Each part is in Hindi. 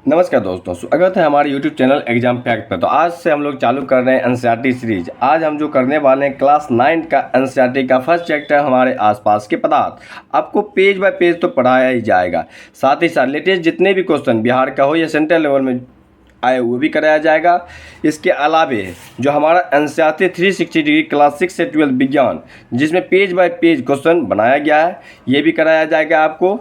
नमस्कार दोस्तों, स्वागत है हमारे YouTube चैनल एग्जाम फैक्ट पर। तो आज से हम लोग चालू कर रहे हैं एनसीईआरटी सीरीज। आज हम जो करने वाले हैं क्लास 9 का एनसीईआरटी का फर्स्ट चैप्टर हमारे आसपास के पदार्थ। आपको पेज बाय पेज तो पढ़ाया ही जाएगा, साथ ही साथ लेटेस्ट जितने भी क्वेश्चन बिहार का हो या सेंट्रल लेवल में आए वो भी कराया जाएगा। इसके अलावे जो हमारा एनसीईआरटी 360 डिग्री क्लास 6 से 12 विज्ञान, जिसमें पेज बाय पेज क्वेश्चन बनाया गया है, ये भी कराया जाएगा आपको।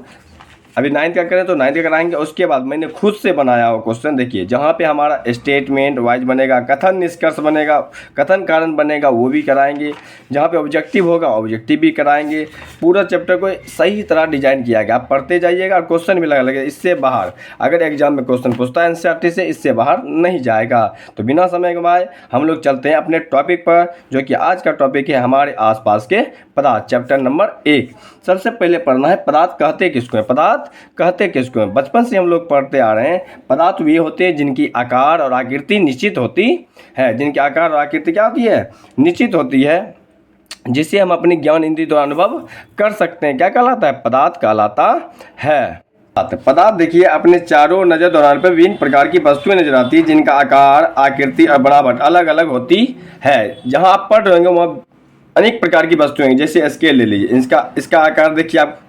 अभी 9th का करें तो 9th का कराएंगे। उसके बाद मैंने खुद से बनाया हुआ क्वेश्चन देखिए, जहाँ पे हमारा स्टेटमेंट वाइज बनेगा, कथन निष्कर्ष बनेगा, कथन कारण बनेगा, वो भी कराएंगे। जहाँ पे ऑब्जेक्टिव होगा ऑब्जेक्टिव भी कराएंगे। पूरा चैप्टर को सही तरह डिजाइन किया गया, आप पढ़ते जाइएगा और क्वेश्चन भी लगा लगेगा। इससे बाहर अगर एग्जाम में क्वेश्चन पूछता है एनसीईआरटी से, इससे बाहर नहीं जाएगा। तो बिना समय गंवाए हम लोग चलते हैं अपने टॉपिक पर, जो कि आज का टॉपिक है हमारे आसपास के पदार्थ, चैप्टर नंबर 1। सबसे पहले पढ़ना है पदार्थ कहते किसको हैं। पदार्थ कहते किसको हैं? बचपन से हम लोग पढ़ते आ रहे हैं। पदार्थ वे होते हैं जिनकी आकार और आकृति निश्चित होती है। जिनकी आकार और आकृति क्या होती है? निश्चित होती है, जिसे हम अपनी ज्ञान इंद्रिय द्वारा अनुभव कर सकते हैं। क्या कहलाता है? पदार्थ कहलाता है। पदार्थ देखिए, अपने चारों नजर दौरान पर विभिन्न प्रकार की वस्तुएं नजर आती है, जिनका आकार, आकृति और बनावट अलग अलग होती है। जहां आप पढ़ रहे होंगे वहां अनेक प्रकार की वस्तुएं हैं। जैसे स्केल ले लीजिए, इसका आकार देखिए, आप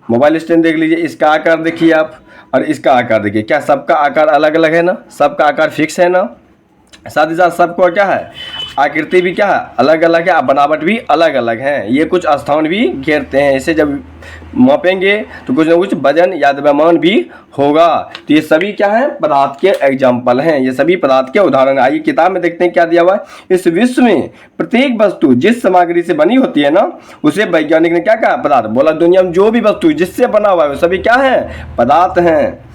मोबाइल स्टैंड देख लीजिए, इसका आकार देखिए आप, और इसका आकार देखिए। क्या सबका आकार अलग अलग है ना? सबका आकार फिक्स है ना? साथ ही साथ सबको क्या है? आकृति भी क्या है? अलग अलग है, बनावट भी अलग अलग है। ये कुछ स्थान भी घेरते हैं। इसे जब मापेंगे तो कुछ ना कुछ वजन या द्रव्यमान भी होगा। तो ये सभी क्या है? पदार्थ के एग्जाम्पल हैं। ये सभी पदार्थ के उदाहरण। आइए किताब में देखते हैं क्या दिया हुआ है। इस विश्व में प्रत्येक वस्तु जिस सामग्री से बनी होती है ना, उसे वैज्ञानिक ने क्या कहा? पदार्थ बोला। दुनिया में जो भी वस्तु जिससे बना हुआ है वो सभी क्या है? पदार्थ हैं।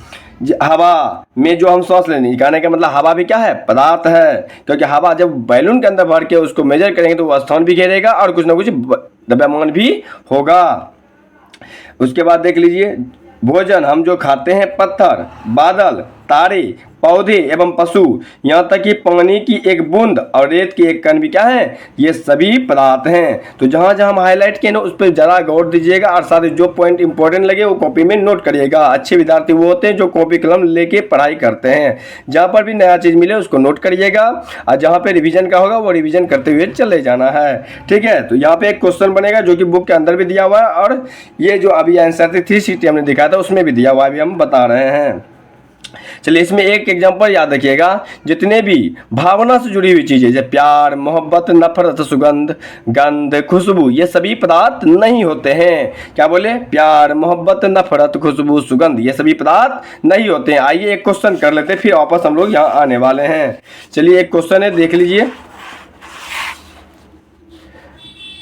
हवा में जो हम सांस लेने, कहने का मतलब हवा भी क्या है? पदार्थ है। क्योंकि हवा जब बैलून के अंदर भर के उसको मेजर करेंगे तो वो स्थान भी घेरेगा और कुछ ना कुछ द्रव्यमान भी होगा। उसके बाद देख लीजिए, भोजन हम जो खाते हैं, पत्थर, बादल, तारे, पौधे एवं पशु, यहाँ तक कि पानी की एक बूंद और रेत की एक कण भी क्या है? ये सभी पदार्थ हैं। तो जहाँ जहाँ हम हाईलाइट किए ना, उस पर ज़रा गौर दीजिएगा और साथ ही जो पॉइंट इंपॉर्टेंट लगे वो कॉपी में नोट करिएगा। अच्छे विद्यार्थी वो होते हैं जो कॉपी कलम लेके पढ़ाई करते हैं। जहाँ पर भी नया चीज़ मिले उसको नोट करिएगा, और जहाँ पे रिवीजन का होगा वो रिवीजन करते हुए चले जाना है। ठीक है, तो यहाँ पे एक क्वेश्चन बनेगा जो कि बुक के अंदर भी दिया हुआ है, और ये जो अभी एनसीईआरटी 360 हमने दिखाया था उसमें भी दिया हुआ है, अभी हम बता रहे हैं। चलिए, इसमें एक एग्जांपल याद रखिएगा। जितने भी भावना से जुड़ी हुई चीजें, जैसे प्यार, मोहब्बत, नफरत, सुगंध, गंध, खुशबू, ये सभी पदार्थ नहीं होते हैं। क्या बोले? प्यार, मोहब्बत, नफरत, खुशबू, सुगंध, ये सभी पदार्थ नहीं होते हैं। आइए एक क्वेश्चन कर लेते हैं, फिर वापस हम लोग यहाँ आने वाले हैं। चलिए, एक क्वेश्चन है, देख लीजिए।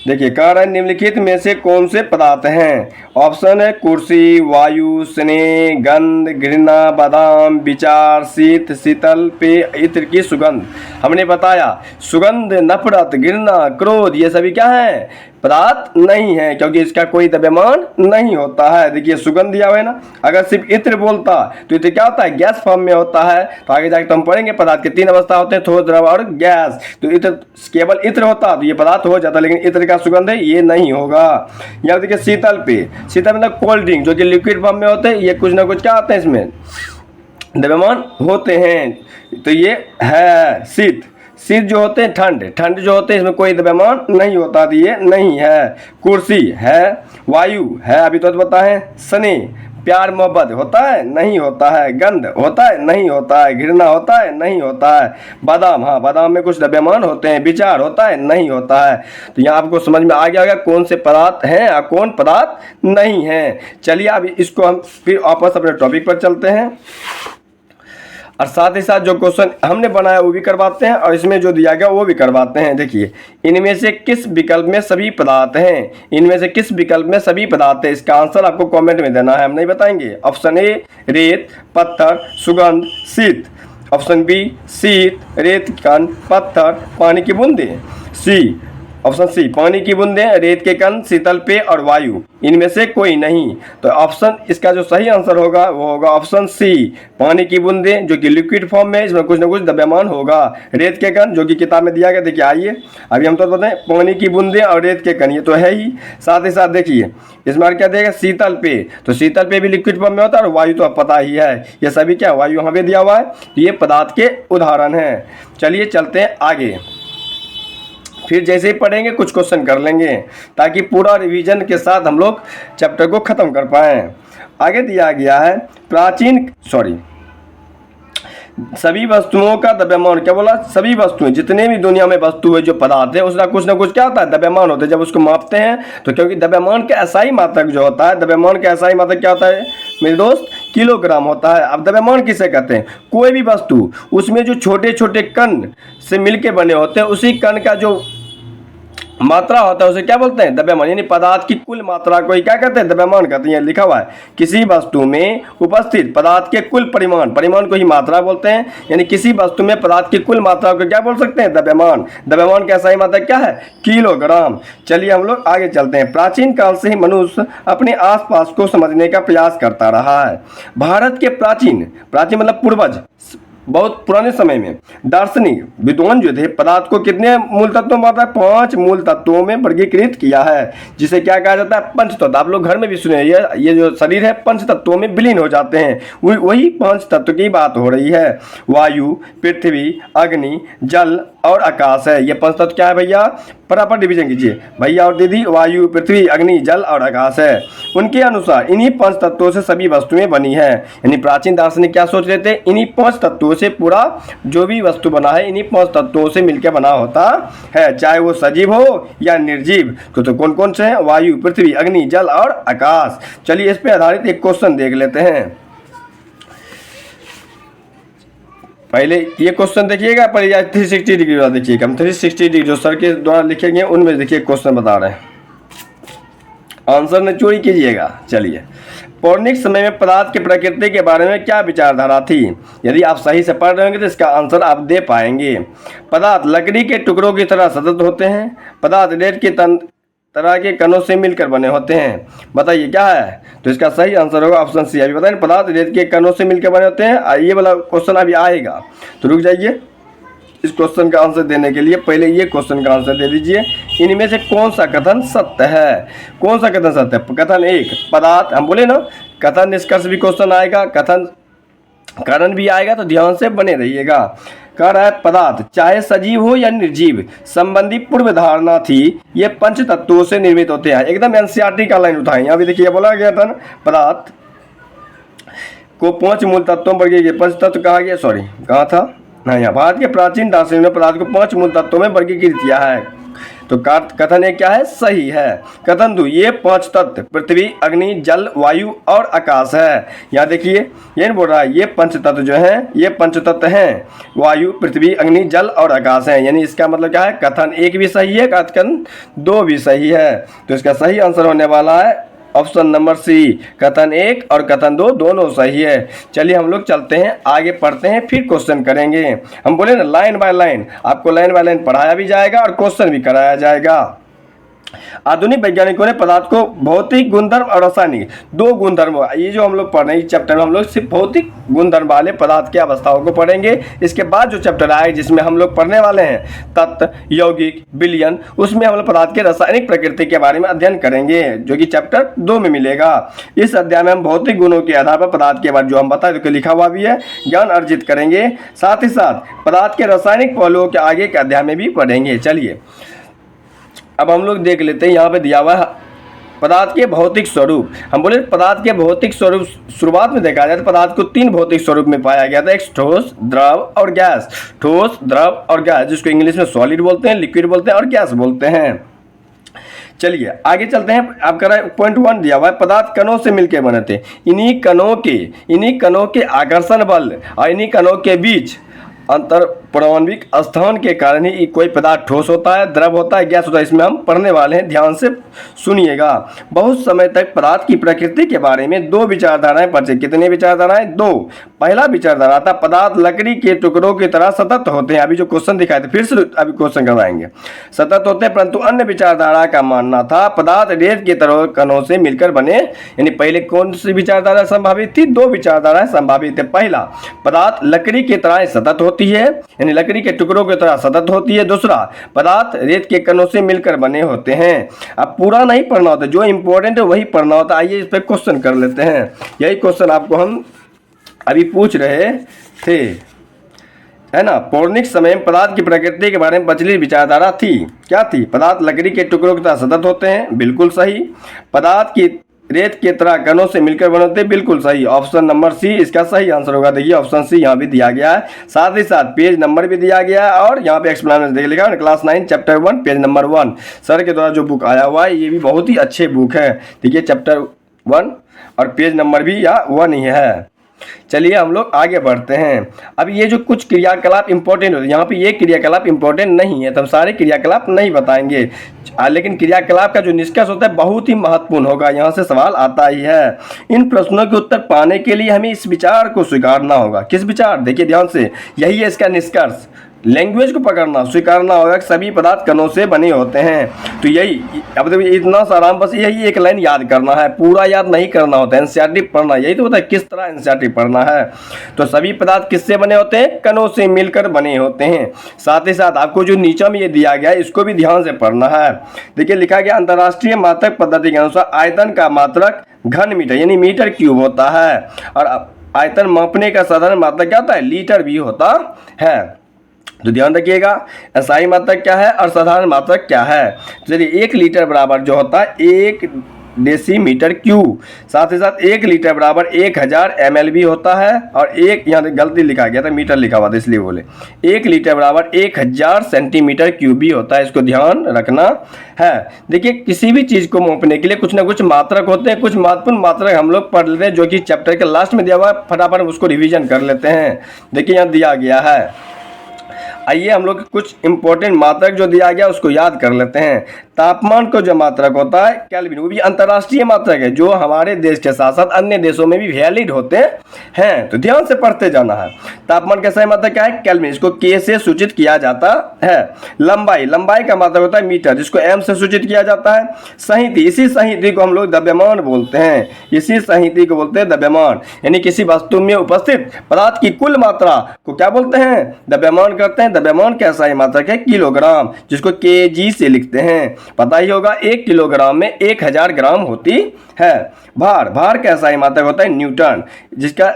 देखिए, कह रहा है निम्नलिखित में से कौन से पदार्थ हैं? ऑप्शन है कुर्सी, वायु, स्नेह, गंध, घृणा, बादाम, विचार, शीत, शीतल पेय, इत्र की सुगंध। हमने बताया सुगंध, नफरत, घृणा, क्रोध, ये सभी क्या है? पदार्थ नहीं है, क्योंकि इसका कोई द्रव्यमान नहीं होता है। देखिए, सुगंध दिया हुआ है ना, अगर सिर्फ इत्र बोलता तो इत्र क्या होता है? गैस फॉर्म में होता है। तो आगे जाकर तो हम पढ़ेंगे पदार्थ के 3 अवस्था होते हैं, ठोस, द्रव और गैस। तो इत्र केवल इत्र होता तो ये पदार्थ हो जाता, लेकिन इत्र का सुगंध है ये नहीं होगा। यहाँ देखिए शीतल पेय, शीतल मतलब कोल्ड ड्रिंक, जो कि लिक्विड फॉर्म में होते हैं। ये कुछ ना कुछ क्या होते हैं? इसमें द्रव्यमान होते हैं। तो ये है शीत। शीत जो होते हैं ठंड, ठंड जो होते हैं इसमें कोई द्रव्यमान नहीं होता, तो ये नहीं है। कुर्सी है, वायु है, अभी तो बताएं। स्नेह, प्यार मोहब्बत होता है? नहीं होता है। गंध होता है? नहीं होता है। घृणा होता है? नहीं होता है। बादाम, हाँ बादाम में कुछ द्रव्यमान होते हैं। विचार होता है? नहीं होता है। तो यहाँ आपको समझ में आ गया होगा कौन से पदार्थ हैं और कौन पदार्थ नहीं हैं। चलिए, अब इसको हम फिर वापस अपने टॉपिक पर चलते हैं, और साथ ही साथ जो क्वेश्चन हमने बनाया वो भी करवाते हैं, और इसमें जो दिया गया वो भी करवाते हैं। देखिए, इनमें से किस विकल्प में सभी पदार्थ हैं? इनमें से किस विकल्प में सभी पदार्थ हैं? इसका आंसर आपको कमेंट में देना है, हम नहीं बताएंगे। ऑप्शन ए रेत, पत्थर, सुगंध, शीत। ऑप्शन बी शीत, रेत, कण, पत्थर, पानी की बूंदें। सी ऑप्शन सी पानी की बूंदें, रेत के कण, शीतल पेय और वायु, इनमें से कोई नहीं। तो ऑप्शन इसका जो सही आंसर होगा वो होगा ऑप्शन सी पानी की बूंदें, जो कि लिक्विड फॉर्म में, इसमें कुछ ना कुछ द्रव्यमान होगा। रेत के कण जो कि किताब में दिया गया, देखिए आइए अभी हम तो बताएं, पानी की बूंदें और रेत के कण ये तो है ही, साथ ही साथ देखिए इसमें और क्या देगा, शीतल पेय, तो शीतल पेय भी लिक्विड फॉर्म में होता है, और वायु तो अब पता ही है, ये सभी क्या वायु यहाँ पे दिया हुआ है, ये पदार्थ के उदाहरण हैं। चलिए चलते हैं आगे, फिर जैसे ही पढ़ेंगे कुछ क्वेश्चन कर लेंगे ताकि पूरा रिवीजन के साथ हम लोग चैप्टर को ख़त्म कर पाएँ। आगे दिया गया है सभी वस्तुओं का द्रव्यमान, क्या बोला, सभी वस्तुएं, जितने भी दुनिया में वस्तु है, जो पदार्थ है, उसका कुछ ना कुछ क्या होता है, द्रव्यमान होता है। जब उसको मापते हैं तो क्योंकि द्रव्यमान का एसआई मात्रक जो होता है, द्रव्यमान का एसआई मात्रक क्या होता है मेरे दोस्त, किलोग्राम होता है। अब द्रव्यमान किसे कहते हैं, कोई भी वस्तु उसमें जो छोटे छोटे कण से मिलके बने होते हैं, उसी कण का जो मात्रा होता है उसे क्या बोलते हैं, द्रव्यमान। यानी पदार्थ की कुल मात्रा को ही क्या कहते हैं, द्रव्यमान कहते हैं। लिखा हुआ है किसी वस्तु में उपस्थित पदार्थ के कुल परिमाण, परिमाण को ही मात्रा बोलते हैं। यानी किसी वस्तु में पदार्थ की कुल मात्रा को क्या बोल सकते हैं, द्रव्यमान। द्रव्यमान का सही मात्रा क्या है, किलोग्राम। चलिए हम लोग आगे चलते हैं। प्राचीन काल से ही मनुष्य अपने आसपास को समझने का प्रयास करता रहा है। भारत के प्राचीन मतलब पूर्वज, बहुत पुराने समय में दार्शनिक विद्वान जो थे, पदार्थ को कितने मूल तत्वों में बांटा है, 5 मूल तत्वों में वर्गीकृत किया है, जिसे क्या कहा जाता है, पंचतत्व। आप लोग घर में भी सुने, ये जो शरीर है पंच तत्वों में विलीन हो जाते हैं, वही 5 तत्व की बात हो रही है। वायु, पृथ्वी, अग्नि, जल और आकाश है। ये 5 तत्व क्या है भैया, बराबर डिवीजन कीजिए भैया और दीदी, वायु, पृथ्वी, अग्नि, जल और आकाश है। उनके अनुसार इन्हीं 5 तत्वों से सभी वस्तुएं बनी है। यानी प्राचीन दार्शनिक क्या सोच रहे थे, इन्हीं 5 तत्वों से पूरा जो भी वस्तु बना है इन्हीं 5 तत्वों से मिलकर बना होता है, चाहे वो सजीव हो या निर्जीव। तो कौन कौन से हैं, वायु, पृथ्वी, अग्नि, जल और आकाश। चलिए इस पे आधारित एक क्वेश्चन देख लेते हैं। पहले ये क्वेश्चन देखिएगा, पहले 360 डिग्री वाला देखिएगा। हम 360 डिग्री जो सर के द्वारा लिखेंगे उनमें देखिए क्वेश्चन बता रहे हैं, आंसर न चोरी कीजिएगा। चलिए, पौराणिक समय में पदार्थ की प्रकृति के बारे में क्या विचारधारा थी। यदि आप सही से पढ़ रहे होंगे तो इसका आंसर आप दे पाएंगे। पदार्थ लकड़ी के टुकड़ों की तरह सतत होते हैं। पदार्थ रेत के तरह के कणों से मिलकर बने होते हैं। बताइए क्या है, तो इसका सही आंसर होगा ऑप्शन सी। अभी बताइए, पदार्थ रेत के कणों से मिलकर बने होते हैं। ये वाला क्वेश्चन अभी आएगा, तो रुक जाइए। इस क्वेश्चन का आंसर देने के लिए पहले ये क्वेश्चन का आंसर दे दीजिए। इनमें से कौन सा कथन सत्य है, कौन सा कथन सत्य है। कथन 1, पदार्थ, हम बोले ना कथन निष्कर्ष भी क्वेश्चन आएगा, कथन कारण भी आएगा, तो ध्यान से बने रहिएगा। कह रहा है पदार्थ चाहे सजीव हो या निर्जीव संबंधी पूर्व धारणा थी, ये 5 तत्वों से निर्मित होते हैं। एकदम एनसीईआरटी का लाइन उठाएं, यहाँ भी देखिए बोला गया था ना, पदार्थ को 5 मूल तत्वों पर 5 तत्व कहा गया, सॉरी कहा था ना, यहाँ भारत के प्राचीन दार्शनिक ने पदार्थ को 5 मूल तत्वों में वर्गीकृत किया है। तो कथन एक क्या है, सही है। कथन 2, ये 5 तत्व पृथ्वी, अग्नि, जल, वायु और आकाश है। यहाँ देखिए ये नहीं बोल रहा है, ये 5 तत्व जो हैं ये 5 तत्व हैं, वायु, पृथ्वी, अग्नि, जल और आकाश है। यानी इसका मतलब क्या है, कथन 1 भी सही है, कथन 2 भी सही है। तो इसका सही आंसर होने वाला है ऑप्शन नंबर सी, कथन 1 और कथन 2 दोनों सही है। चलिए हम लोग चलते हैं आगे, पढ़ते हैं, फिर क्वेश्चन करेंगे। हम बोले ना लाइन बाय लाइन, आपको लाइन बाय लाइन पढ़ाया भी जाएगा और क्वेश्चन भी कराया जाएगा। आधुनिक वैज्ञानिकों ने पदार्थ को भौतिक गुणधर्म और रासायनिक 2 गुणधर्म, ये जो हम लोग पढ़ रहे हैं इस चैप्टर में हम लोग सिर्फ भौतिक गुणधर्म वाले पदार्थ की अवस्थाओं को पढ़ेंगे। इसके बाद जो चैप्टर आए जिसमें हम लोग पढ़ने वाले हैं तत्व, यौगिक, विलयन, उसमें हम लोग पदार्थ के रासायनिक प्रकृति के बारे में अध्ययन करेंगे, जो कि चैप्टर 2 में मिलेगा। इस अध्याय में हम भौतिक गुणों के आधार पर पदार्थ के बारे जो हम बताए, जो लिखा हुआ भी है, ज्ञान अर्जित करेंगे। साथ ही साथ पदार्थ के रासायनिक पहलुओं के आगे के अध्याय में भी पढ़ेंगे। चलिए अब हम लोग देख लेते हैं, यहाँ पे दिया हुआ है पदार्थ के भौतिक स्वरूप। हम बोले पदार्थ के भौतिक स्वरूप शुरुआत में देखा जाए तो पदार्थ को 3 भौतिक स्वरूप में पाया गया था, एक ठोस, द्रव और गैस। ठोस, द्रव और गैस, जिसको इंग्लिश में सॉलिड बोलते हैं, लिक्विड बोलते हैं और गैस बोलते हैं। चलिए आगे चलते हैं। आपका पॉइंट 1 दिया हुआ है, पदार्थ कणों से मिलकर बने थे। इन्हीं कणों के आकर्षण बल और इन्हीं कणों के बीच अंतर प्रारंभिक स्थान के कारण ही कोई पदार्थ ठोस होता है, द्रव होता है, गैस होता है। इसमें हम पढ़ने वाले हैं, ध्यान से सुनिएगा। बहुत समय तक पदार्थ की प्रकृति के बारे में दो विचारधाराएं पढ़ते। कितने विचारधाराएं? दो। पहला विचारधारा था पदार्थ लकड़ी के टुकड़ों की तरह सतत होते हैं। अभी जो क्वेश्चन दिखाए थे, फिर से अभी क्वेश्चन करवाएंगे। सतत होते हैं, परंतु अन्य विचारधारा का मानना था पदार्थ रेत के तरह कणों से मिलकर बने। यानी पहले कौन सी विचारधारा संभावित थी? दो विचारधाराएं संभावित है। पहला, पदार्थ लकड़ी की तरह सतत होती है, यानी लकड़ी के टुकड़ों की तरह सतत होती है। दूसरा, पदार्थ रेत के कणों से मिलकर बने होते हैं। अब पूरा नहीं पढ़ना होता, जो इंपॉर्टेंट है वही पढ़ना होता। आइए इस पर क्वेश्चन कर लेते हैं। यही क्वेश्चन आपको हम अभी पूछ रहे थे, है ना। पौराणिक समय में पदार्थ की प्रकृति के बारे में प्रचलित विचारधारा थी। क्या थी? पदार्थ लकड़ी के टुकड़ों की तरह सतत होते हैं, बिल्कुल सही। पदार्थ की रेत के तरह कणों से मिलकर बने होते हैं, बिल्कुल सही। ऑप्शन नंबर सी इसका सही आंसर होगा। देखिए ऑप्शन सी यहाँ भी दिया गया है, साथ ही साथ पेज नंबर भी दिया गया है और यहाँ पे एक्सप्लेनेशन देख लिखा है, class 9 chapter 1 page number 1 sir के द्वारा जो बुक आया हुआ है, ये भी बहुत ही अच्छे बुक है। देखिए चैप्टर 1 और पेज नंबर भी या 1 ही है। चलिए हम लोग आगे बढ़ते हैं। अब ये जो कुछ क्रियाकलाप इंपॉर्टेंट होते हैं, यहाँ पे ये क्रियाकलाप इंपॉर्टेंट नहीं है तो हम सारे क्रियाकलाप नहीं बताएंगे, लेकिन क्रियाकलाप का जो निष्कर्ष होता है बहुत ही महत्वपूर्ण होगा। यहाँ से सवाल आता ही है। इन प्रश्नों के उत्तर पाने के लिए हमें इस विचार को स्वीकारना होगा। किस विचार? देखिए ध्यान से, यही है इसका निष्कर्ष। लैंग्वेज को पकड़ना, स्वीकारना होगा कि सभी पदार्थ कणों से बने होते हैं। तो यही, अब देखिए इतना सा आराम, बस यही एक लाइन याद करना है, पूरा याद नहीं करना होता है। एनसीईआरटी पढ़ना, यही तो होता है किस तरह एनसीईआरटी पढ़ना है। तो सभी पदार्थ किससे बने होते हैं? कणों से मिलकर बने होते हैं। साथ ही साथ आपको जो नीचे में ये दिया गया है इसको भी ध्यान से पढ़ना है। देखिए लिखा गया अंतर्राष्ट्रीय मात्रक पद्धति के अनुसार आयतन का मात्रक घन मीटर यानी मीटर क्यूब होता है, और आयतन मापने का साधारण मात्रक क्या होता है? लीटर भी होता है। तो ध्यान रखिएगा एसआई मात्रक क्या है और साधारण मात्रक क्या है। चलिए 1 लीटर बराबर जो होता है 1 डेसीमीटर क्यूब, साथ ही साथ 1 लीटर बराबर 1000 ml भी होता है। और एक यहाँ गलती लिखा गया था, मीटर लिखा हुआ था इसलिए बोले। 1 लीटर बराबर 1000 सेंटीमीटर क्यूब भी होता है, इसको ध्यान रखना है। देखिए किसी भी चीज़ को मापने के लिए कुछ ना कुछ मात्रक होते हैं। कुछ महत्वपूर्ण मात्रक हम लोग पढ़ लेते हैं जो कि चैप्टर के लास्ट में दिया हुआ है, फटाफट उसको रिविजन कर लेते हैं। देखिए यहाँ दिया गया है, आइए हम लोग कुछ इंपॉर्टेंट मात्रक जो दिया गया उसको याद कर लेते हैं। तापमान को जो मात्रक होता है केल्विन, वो भी अंतर्राष्ट्रीय मात्रक है जो हमारे देश के साथ साथ अन्य देशों में भी वैलिड होते हैं। तो ध्यान से पढ़ते जाना है। तापमान का सही मात्रक क्या है? केल्विन, इसको के से सूचित किया जाता है। लंबाई, लंबाई का मात्रक होता है मीटर, जिसको एम से सूचित किया जाता है। संहति, इसी संहति को हम लोग द्रव्यमान बोलते हैं। इसी संहति को बोलते हैं द्रव्यमान, यानी किसी वस्तु में उपस्थित पदार्थ की कुल मात्रा को क्या बोलते हैं? द्रव्यमान करते हैं। द्रव्यमान का सही मात्रक है किलोग्राम, जिसको केजी से लिखते हैं। पता ही होगा 1 किलोग्राम में 1000 ग्राम होती है। भार, भार का सही मात्रक होता है न्यूटन, जिसका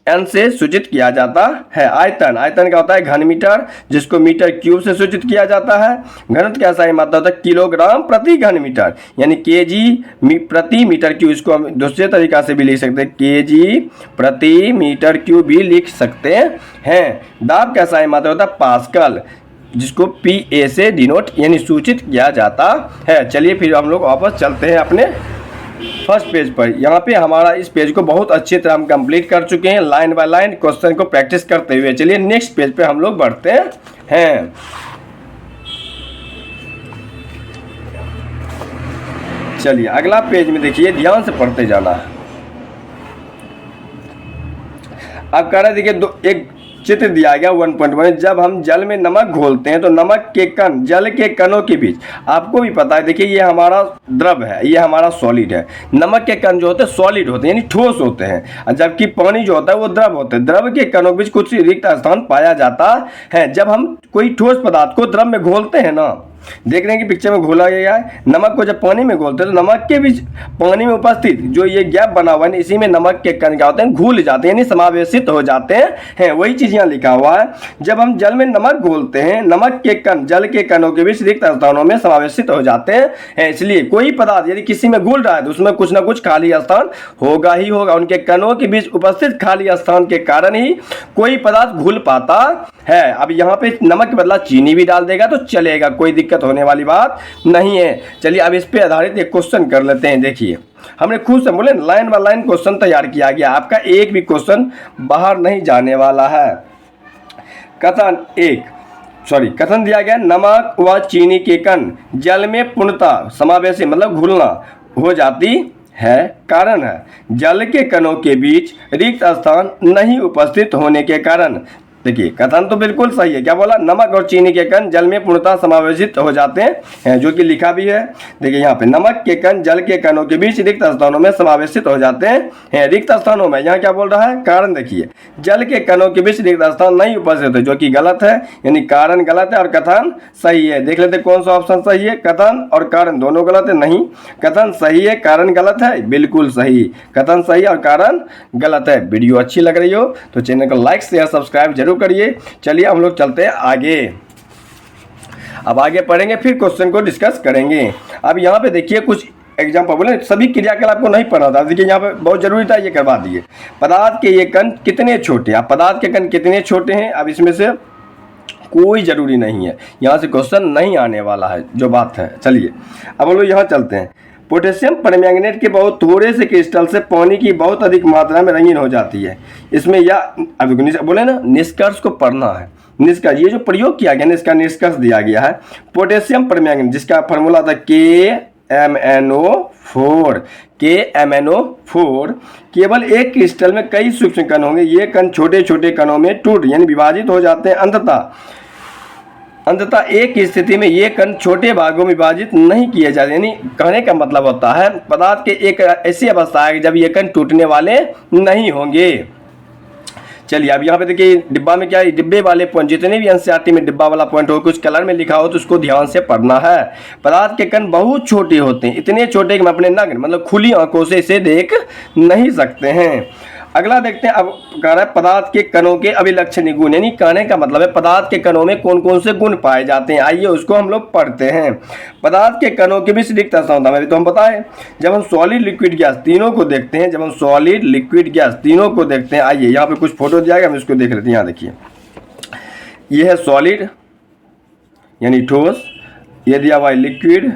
एन से सूचित किया जाता है। आयतन, आयतन का होता है घन मीटर, जिसको मीटर क्यूब से सूचित किया जाता है। घनत्व का सही मात्रा होता है किलोग्राम प्रति घन मीटर, यानी केजी प्रति मीटर क्यूब। इसको हम दूसरे तरीका से भी लिख सकते हैं, केजी प्रति मीटर क्यूब भी लिख सकते हैं। दाब का सही मात्रा होता है पास्कल, जिसको पीए से डिनोट यानी सूचित किया जाता है। चलिए फिर हम लोग वापस चलते हैं अपने फर्स्ट पेज पर। यहाँ पे हमारा इस पेज को बहुत अच्छी तरह हम कंप्लीट कर चुके हैं, लाइन बाय लाइन क्वेश्चन को प्रैक्टिस करते हुए। चलिए नेक्स्ट पेज पे हम लोग बढ़ते हैं। चलिए अगला पेज में देखिए, ध्यान से पढ़ते जाना है। अब कह रहे देखिए एक चित्र दिया गया 1.1, जब हम जल में नमक घोलते हैं तो नमक के कण जल के कणों के बीच, आपको भी पता है देखिए ये हमारा द्रव है, ये हमारा सॉलिड है। नमक के कण जो होते हैं सॉलिड होते हैं यानी ठोस होते हैं, जबकि पानी जो होता है वो द्रव होते हैं। द्रव के कणों के बीच कुछ रिक्त स्थान पाया जाता है। जब हम कोई ठोस पदार्थ को द्रव में घोलते हैं ना, देख रहे हैं कि पिक्चर में घोला गया है। नमक को जब पानी में घोलते हैं तो नमक के बीच पानी में उपस्थित जो ये गैप बना हुआ है, इसी में नमक के कण क्या होते हैं? घुल जाते हैं, यानी समावेशित हो जाते हैं। वही चीज यहाँ लिखा हुआ है। जब हम जल में नमक घोलते हैं, नमक के कण जल के कणों के बीच रिक्त स्थानों में समावेशित हो जाते हैं। इसलिए कोई पदार्थ यदि किसी में घुल रहा है तो उसमें कुछ ना कुछ खाली स्थान होगा ही होगा। उनके कणों के बीच उपस्थित खाली स्थान के कारण ही कोई पदार्थ घुल पाता है। अब यहाँ पे नमक के बदला चीनी भी डाल देगा तो चलेगा, कोई दिक्कत होने वाली बात नहीं है। चलिए अब इस पे आधारित एक क्वेश्चन कर लेते हैं। देखिए हमने खुद से बोले लाइन बाय लाइन क्वेश्चन तैयार किया गया, आपका एक भी क्वेश्चन बाहर नहीं जाने वाला है। कथन दिया गया, नमक व चीनी के कण जल में पूर्णतः समावेशी मतलब घुलना हो जाती है। कारण है जल के कणों के बीच रिक्त स्थान नहीं उपस्थित होने के कारण। देखिए कथन तो बिल्कुल सही है, क्या बोला, नमक और चीनी के कण जल में पूर्णतः समावेशित हो जाते हैं, जो कि लिखा भी है। देखिए यहाँ पे नमक के कण जल के कणों के बीच रिक्त स्थानों में समावेशित हो जाते हैं। रिक्त स्थानों में यहाँ क्या बोल रहा है, कारण देखिए जल के कणों के बीच रिक्त स्थान नहीं उपस्थित है, जो कि गलत है, यानी कारण गलत है और कथन सही है। देख लेते कौन सा ऑप्शन सही है, कथन और कारण दोनों गलत है। नहीं, कथन सही है, कारण गलत है, बिल्कुल सही, कथन सही और कारण गलत है। वीडियो अच्छी लग रही हो तो चैनल को लाइक शेयर सब्सक्राइब जरूर करिए। चलिए हम लोग चलते हैं आगे। अब आगे पढ़ेंगे, फिर क्वेश्चन को डिस्कस करेंगे। अब यहाँ पे देखिए कुछ एग्जाम्पल बोले, सभी क्रियाकलाप को नहीं पढ़ा था, देखिए यहाँ पे बहुत जरूरी था, ये करवा दिए। पदार्थ के ये कण कितने छोटे, अब पदार्थ के कण कितने छोटे हैं, अब इसमें से कोई जरूरी नहीं है, यहाँ से क्वेश्चन नहीं आने वाला है जो बात है। चलिए अब हम लोग यहाँ चलते हैं। पोटेशियम परमैंगनेट के बहुत थोड़े से क्रिस्टल से पानी की बहुत अधिक मात्रा में रंगीन हो जाती है। इसमें या अभी बोले ना, निष्कर्ष को पढ़ना है। निष्कर्ष, ये जो प्रयोग किया गया ना, इसका निष्कर्ष दिया गया है। पोटेशियम परमैंगनेट जिसका फॉर्मूला था KMnO4 केवल एक क्रिस्टल में कई सूक्ष्म कण होंगे। ये कण छोटे छोटे कणों में टूट यानी विभाजित हो जाते हैं। अंततः एक स्थिति में ये कण छोटे भागों में विभाजित नहीं किए जाते। यानी कहने का मतलब होता है पदार्थ के एक ऐसी अवस्था है जब ये कण टूटने वाले नहीं होंगे। चलिए अब यहाँ पे देखिए डिब्बा में क्या है, डिब्बे वाले पॉइंट, जितने भी एनसीईआरटी में डिब्बा वाला पॉइंट हो, कुछ कलर में लिखा हो तो उसको ध्यान से पढ़ना है। पदार्थ के कण बहुत छोटे होते हैं, इतने छोटे कि हम अपने नग्न मतलब खुली आंखों से इसे देख नहीं सकते हैं। अगला देखते हैं, अब कह रहा है पदार्थ के कणों के अभिलक्षणीय गुण, यानी कहने का मतलब है पदार्थ के कणों में कौन कौन से गुण पाए जाते हैं। आइए उसको हम लोग पढ़ते हैं। पदार्थ के कणों के बीच रिक्त स्थान होता है, तो हम बताएं जब हम सॉलिड लिक्विड गैस तीनों को देखते हैं, जब हम सॉलिड लिक्विड गैस तीनों को देखते हैं। आइए यहाँ पे कुछ फोटो दिया गया, हम इसको देख लेते हैं। यहाँ देखिए ये है सॉलिड यानी ठोस, ये दिया हुआ है लिक्विड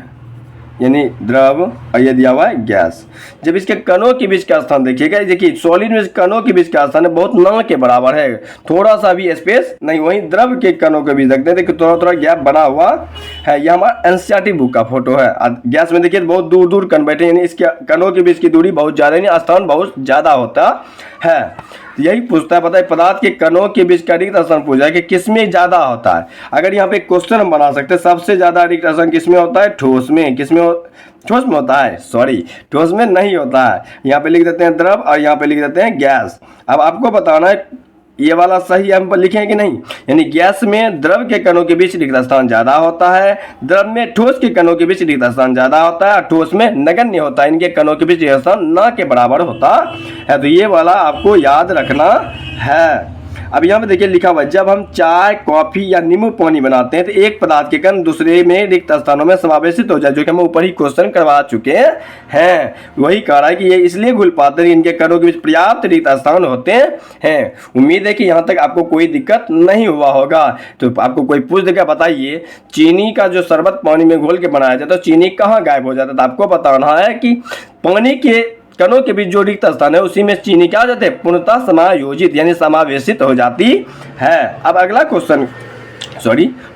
यानी द्रव, और ये दिया हुआ है गैस। जब इसके कणों के बीच का स्थान देखिएगा, देखिए सॉलिड में कणों के बीच का स्थान है बहुत न के बराबर है, थोड़ा सा भी स्पेस नहीं। वहीं द्रव के कणों के बीच देखते हैं, देखिए थोड़ा थोड़ा गैप बना हुआ है। यह हमारा एनसीईआरटी बुक का फोटो है। गैस में देखिए बहुत दूर दूर कण बैठे, यानी इसके कणों के बीच की दूरी बहुत ज़्यादा, यानी स्थान बहुत ज़्यादा होता है। यही पूछता है, बताइए पदार्थ के कणों के बीच का रिक्त स्थान पूछा है कि किसमें ज्यादा होता है। अगर यहाँ पे क्वेश्चन हम बना सकते हैं, सबसे ज्यादा रिक्त स्थान किसमें होता है, ठोस में। ठोस में होता है, सॉरी ठोस में नहीं होता है। यहाँ पे लिख देते हैं द्रव और यहाँ पे लिख देते हैं गैस। अब आपको बताना है ये वाला सही हम लिखें कि नहीं, यानी गैस में द्रव के कणों के बीच रिक्त स्थान ज्यादा होता है, द्रव में ठोस के कणों के बीच रिक्त स्थान ज्यादा होता है, ठोस में नगण्य होता है, इनके कणों के बीच रिक्त स्थान न के बराबर होता है। तो ये वाला आपको याद रखना है। अब यहाँ पे देखिए लिखा हुआ है, जब हम चाय कॉफी या नींबू पानी बनाते हैं तो एक पदार्थ के कण दूसरे में रिक्त स्थानों में समावेशित हो जाए, जो कि हम ऊपर ही क्वेश्चन करवा चुके हैं। वही कह रहा है कि ये इसलिए घुल पाते हैं, इनके कणों के बीच पर्याप्त रिक्त स्थान होते हैं। उम्मीद है कि यहाँ तक आपको कोई दिक्कत नहीं हुआ होगा। तो आपको कोई पूछ देगा, बताइए चीनी का जो शरबत पानी में घोल के बनाया जाता है तो चीनी कहाँ गायब हो जाता है, तो आपको बताना है कि पानी के कणों के बीच जो रिक्त स्थान है उसी में चीनी क्या हो जाते हैं, पूर्णतः समायोजित यानी समावेशित हो जाती है। अब अगला क्वेश्चन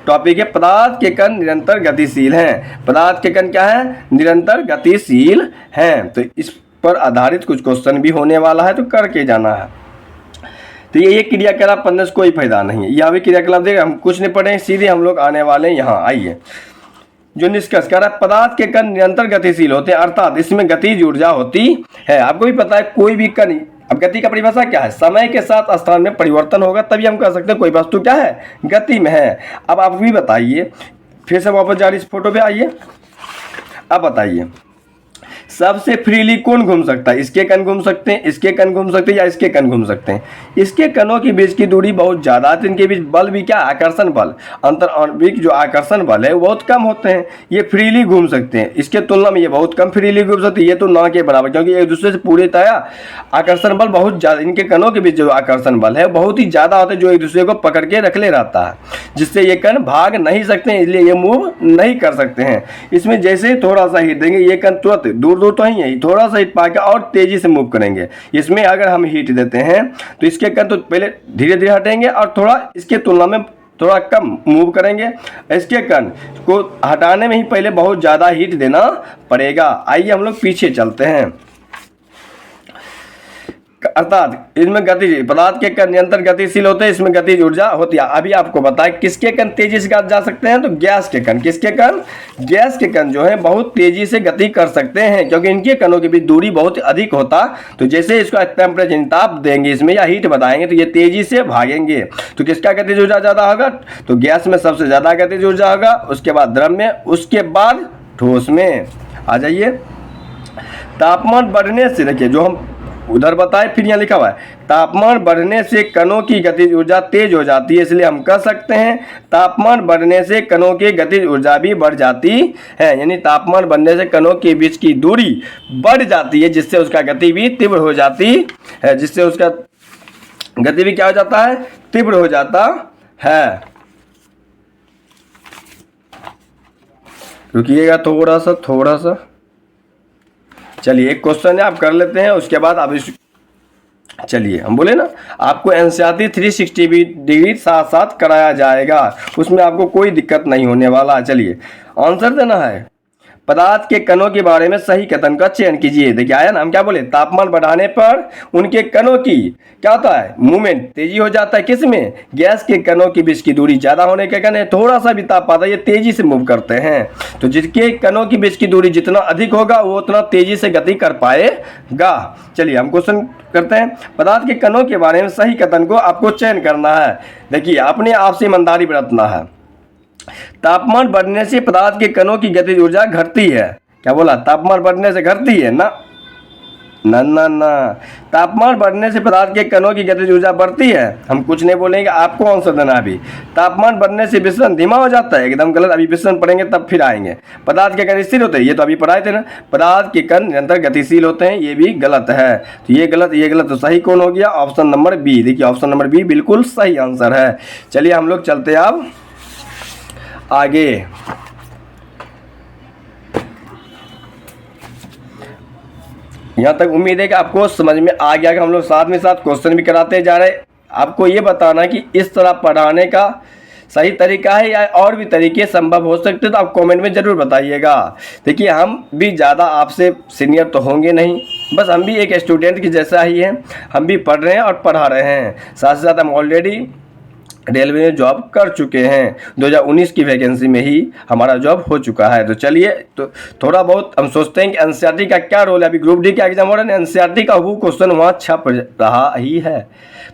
टॉपिक है, पदार्थ के कण निरंतर गतिशील हैं। पदार्थ के कण क्या है, निरंतर गतिशील हैं। तो इस पर आधारित कुछ क्वेश्चन भी होने वाला है, तो करके जाना है। तो ये क्रियाकलाप पढ़ने से कोई फायदा नहीं है। यहाँ भी क्रियाकलाप देगा, हम कुछ नहीं पढ़ेंगे, सीधे हम लोग आने वाले हैं यहाँ। आइए जो निष्कर्ष कर रहा है, पदार्थ के कण निरंतर गतिशील होते हैं, अर्थात इसमें गतिज ऊर्जा होती है। आपको भी पता है कोई भी कण, अब गति का परिभाषा क्या है, समय के साथ स्थान में परिवर्तन होगा तभी हम कह सकते हैं कोई वस्तु क्या है, गति में है। अब आप भी बताइए, फिर से वापस जा रही इस फोटो पे आइए। अब बताइए सबसे फ्रीली कौन घूम सकता है, इसके कण घूम सकते हैं, इसके कण घूम सकते हैं या इसके कण घूम सकते हैं। इसके कणों के बीच की दूरी बहुत ज़्यादा है, तो इनके बीच बल भी क्या, आकर्षण बल, अंतर आणविक जो आकर्षण बल है वो बहुत कम होते हैं, ये फ्रीली घूम सकते हैं। इसके तुलना में ये बहुत कम फ्रीली घूम सकते हैं, ये तो ना के बराबर, क्योंकि एक दूसरे से पूरी तरह आकर्षण बल बहुत ज़्यादा, इनके कणों के बीच जो आकर्षण बल है बहुत ही ज़्यादा होता है, जो एक दूसरे को पकड़ के रख ले रहता है, जिससे ये कण भाग नहीं सकते हैं, इसलिए ये मूव नहीं कर सकते हैं। इसमें जैसे थोड़ा सा हिट देंगे ये कण तुरंत दूर दूर दूर तो ही है, थोड़ा सा हीट पाके और तेज़ी से मूव करेंगे। इसमें अगर हम हीट देते हैं तो इसके कण तो पहले धीरे धीरे हटेंगे और थोड़ा इसके तुलना में थोड़ा कम मूव करेंगे। इसके कण को हटाने में ही पहले बहुत ज़्यादा हीट देना पड़ेगा। आइए हम लोग पीछे चलते हैं। अर्थात इसमें गतिज पदार्थ के कण निरंतर गतिशील होते हैं, इसमें गतिज ऊर्जा होती है। अभी आपको बताएं किसके कण तेजी से जा सकते हैं, तो गैस के कण। किसके कण? गैस के कण जो है बहुत तेजी से गति कर सकते हैं, क्योंकि इनके कणों के बीच दूरी बहुत अधिक होता। तो जैसे इसका टेम्परेचर ताप देंगे इसमें या हीट बताएंगे तो ये तेजी से भागेंगे। तो किसका गतिज ऊर्जा ज्यादा होगा? तो गैस में सबसे ज्यादा गतिज ऊर्जा होगा, उसके बाद द्रव में, उसके बाद ठोस में। आ जाइए, तापमान बढ़ने से, देखिए जो हम उधर बताए फिर यहाँ लिखा हुआ है, तापमान बढ़ने से कणों की गतिज ऊर्जा तेज हो जाती है, इसलिए हम कह सकते हैं तापमान बढ़ने से कणों की गतिज ऊर्जा भी बढ़ जाती है। यानी तापमान बढ़ने से कणों के बीच की दूरी बढ़ जाती है, जिससे उसका गति भी तीव्र हो जाती है, जिससे उसका गति भी क्या हो जाता है? तीव्र हो जाता है। रुकिएगा थोड़ा सा। चलिए एक क्वेश्चन है, आप कर लेते हैं, उसके बाद आप चलिए हम बोले ना आपको एनसीईआरटी 360 डिग्री साथ साथ कराया जाएगा, उसमें आपको कोई दिक्कत नहीं होने वाला। चलिए आंसर देना है। पदार्थ के कणों के बारे में सही कथन का चयन कीजिए। देखिए आया ना, हम क्या बोले, तापमान बढ़ाने पर उनके कणों की क्या होता है? मूवमेंट तेजी हो जाता है। किसमें? गैस के कणों के बीच की दूरी ज्यादा होने के कारण थोड़ा सा भी ताप आता है, ये तेजी से मूव करते हैं। तो जिसके कणों के बीच की दूरी जितना अधिक होगा वो उतना तेजी से गति कर पाएगा। चलिए हम क्वेश्चन करते हैं। पदार्थ के कणों के बारे में सही कथन को आपको चयन करना है। देखिए अपने आप से ईमानदारी बरतना है। तापमान बढ़ने से पदार्थ के कणों की गतिज ऊर्जा घटती है। क्या बोला? तापमान बढ़ने से घटती है ना? ना ना ना, तापमान बढ़ने से पदार्थ के कणों की गतिज ऊर्जा बढ़ती है। हम कुछ नहीं बोलेंगे, आपको आंसर देना। अभी तापमान बढ़ने से विसरण धीमा हो जाता है, एकदम गलत। अभी विसरण पढ़ेंगे तब फिर आएंगे। पदार्थ के कण स्थिर होते हैं, ये तो अभी पढ़ाए थे ना। पदार्थ के कण निरंतर गतिशील होते हैं, ये भी गलत है। तो ये गलत, तो सही कौन हो गया? Option number B. देखिए ऑप्शन नंबर बी बिल्कुल सही आंसर है। चलिए हम लोग चलते हैं अब आगे। यहाँ तक उम्मीद है कि आपको समझ में आ गया कि हम लोग साथ में साथ क्वेश्चन भी कराते जा रहे। आपको ये बताना कि इस तरह पढ़ाने का सही तरीका है या और भी तरीके संभव हो सकते, तो आप कमेंट में ज़रूर बताइएगा। देखिए हम भी ज़्यादा आपसे सीनियर तो होंगे नहीं, बस हम भी एक स्टूडेंट की जैसा ही हैं। हम भी पढ़ रहे हैं और पढ़ा रहे हैं, साथ ही साथ हम ऑलरेडी रेलवे में जॉब कर चुके हैं। 2019 की वैकेंसी में ही हमारा जॉब हो चुका है। तो चलिए, तो थोड़ा बहुत हम सोचते हैं कि एनसीईआरटी का क्या रोल है। अभी ग्रुप डी का एग्जाम हो रहा है, एनसीईआरटी का वो क्वेश्चन वहाँ छप रहा ही है।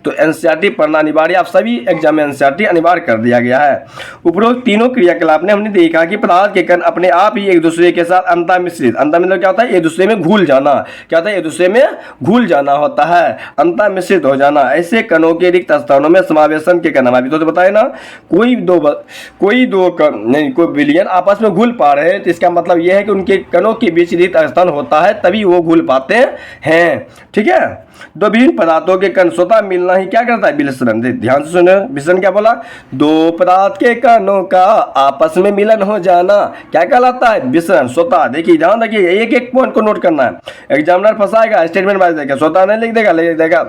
तो एनसीईआरटी पढ़ना अनिवार्य, आप सभी एग्जाम में एनसीईआरटी अनिवार्य कर दिया गया है। उपरोक्त तीनों क्रियाकलाप ने हमने देखा कि पदार्थ के कण अपने आप ही एक दूसरे के साथ अंतःमिश्रित, अंतःमिश्रित क्या होता है? एक दूसरे में घुल जाना। क्या होता है? एक दूसरे में घुल जाना होता है, अंतःमिश्रित हो जाना। ऐसे कणों के रिक्त स्थानों में समावेशन के कण, अभी तो बताए ना, कोई दो नहीं, कोई बिलियन आपस में घुल पा रहे हैं, तो इसका मतलब यह है कि उनके कणों के बीच रिक्त स्थान होता है, तभी वो घुल पाते हैं। ठीक है, दो विभिन्न पदार्थों के कण स्वतः मिलना ही क्या करता है? विलसरण। ध्यान से सुनो, विलसरण क्या बोला? दो पदार्थ के कणों का आपस में मिलन हो जाना क्या कहलाता है? विलसरण। स्वतः, देखिए ध्यान रखिए, एक एक पॉइंट को नोट करना है। एग्जामिनर फंसाएगा, स्टेटमेंट वाइज देगा, स्वतः नहीं लिख देगा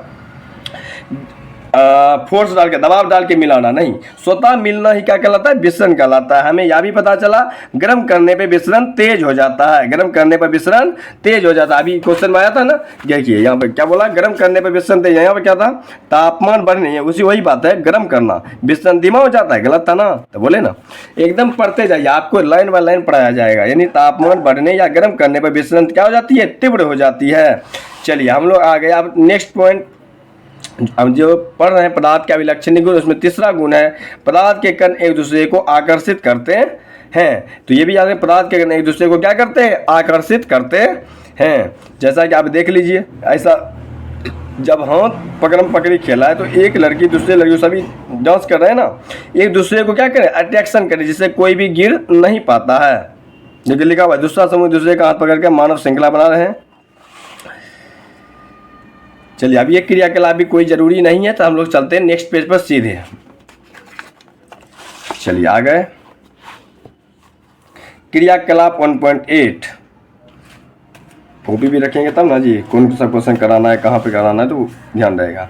फोर्स डाल के, दबाव डाल के मिलाना नहीं, स्वतः मिलना ही क्या कहलाता है? विसरण कहलाता है। हमें यह भी पता चला गर्म करने पे विसरण तेज हो जाता है, गर्म करने पर विसरण तेज हो जाता है। अभी क्वेश्चन में आया था ना, देखिए यहाँ पे क्या बोला? गर्म करने पर विसरण तेज। यहाँ पे क्या था? तापमान बढ़ने, उसी वही बात है, गर्म करना, विसरण धीमा हो जाता है। गलत था ना? तो बोले ना, एकदम पढ़ते जाइए, आपको लाइन बाय लाइन पढ़ाया जाएगा। यानी तापमान बढ़ने या गर्म करने पर विसरण क्या हो जाती है? तीव्र हो जाती है। चलिए हम लोग आ गए अब नेक्स्ट पॉइंट। हम जो पढ़ रहे हैं पदार्थ के अभिलक्षणिक गुण, उसमें तीसरा गुण है पदार्थ के कण एक दूसरे को आकर्षित करते हैं। तो ये भी याद है, पदार्थ के कण एक दूसरे को क्या करते हैं? आकर्षित करते हैं। जैसा कि आप देख लीजिए, ऐसा जब हाथ पकड़म पकड़ी खेला है तो एक लड़की दूसरे लड़की, सभी डांस कर रहे हैं ना, एक दूसरे को क्या करें? अट्रैक्शन करें, जिससे कोई भी गिर नहीं पाता है। जो लिखा हुआ है, दूसरा समूह दूसरे का हाथ पकड़ के मानव श्रृंखला बना रहे हैं। चलिए अब ये क्रियाकलाप भी कोई जरूरी नहीं है, तो हम लोग चलते हैं नेक्स्ट पेज पर सीधे। चलिए आ गए क्रियाकलाप 1.8। कॉपी भी रखेंगे तब ना जी, कौन सा क्वेश्चन कराना है, कहाँ पे कराना है, तो ध्यान रहेगा।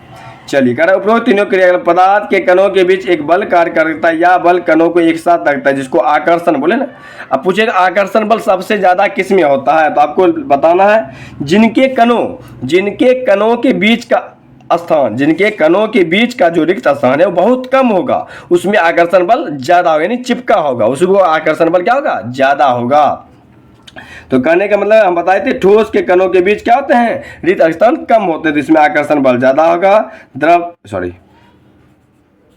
चलिए कह रहा है उपरोक्त तीनों क्रियाकलाप पदार्थ के कणों के बीच एक बल कार्य करता है या बल कणों को एक साथ रखता है जिसको आकर्षण बोले ना। अब पूछेगा आकर्षण बल सबसे ज्यादा किस में होता है, तो आपको बताना है जिनके कणों के बीच का स्थान, जिनके कणों के बीच का जो रिक्त स्थान है वो बहुत कम होगा, उसमें आकर्षण बल ज्यादा होगा, यानी चिपका होगा, उसको आकर्षण बल क्या होगा, ज्यादा होगा। तो कहने का मतलब हम बताए थे ठोस के कणों के बीच क्या होते हैं, रिक्त स्थान कम होते हैं, तो इसमें आकर्षण बल ज्यादा होगा।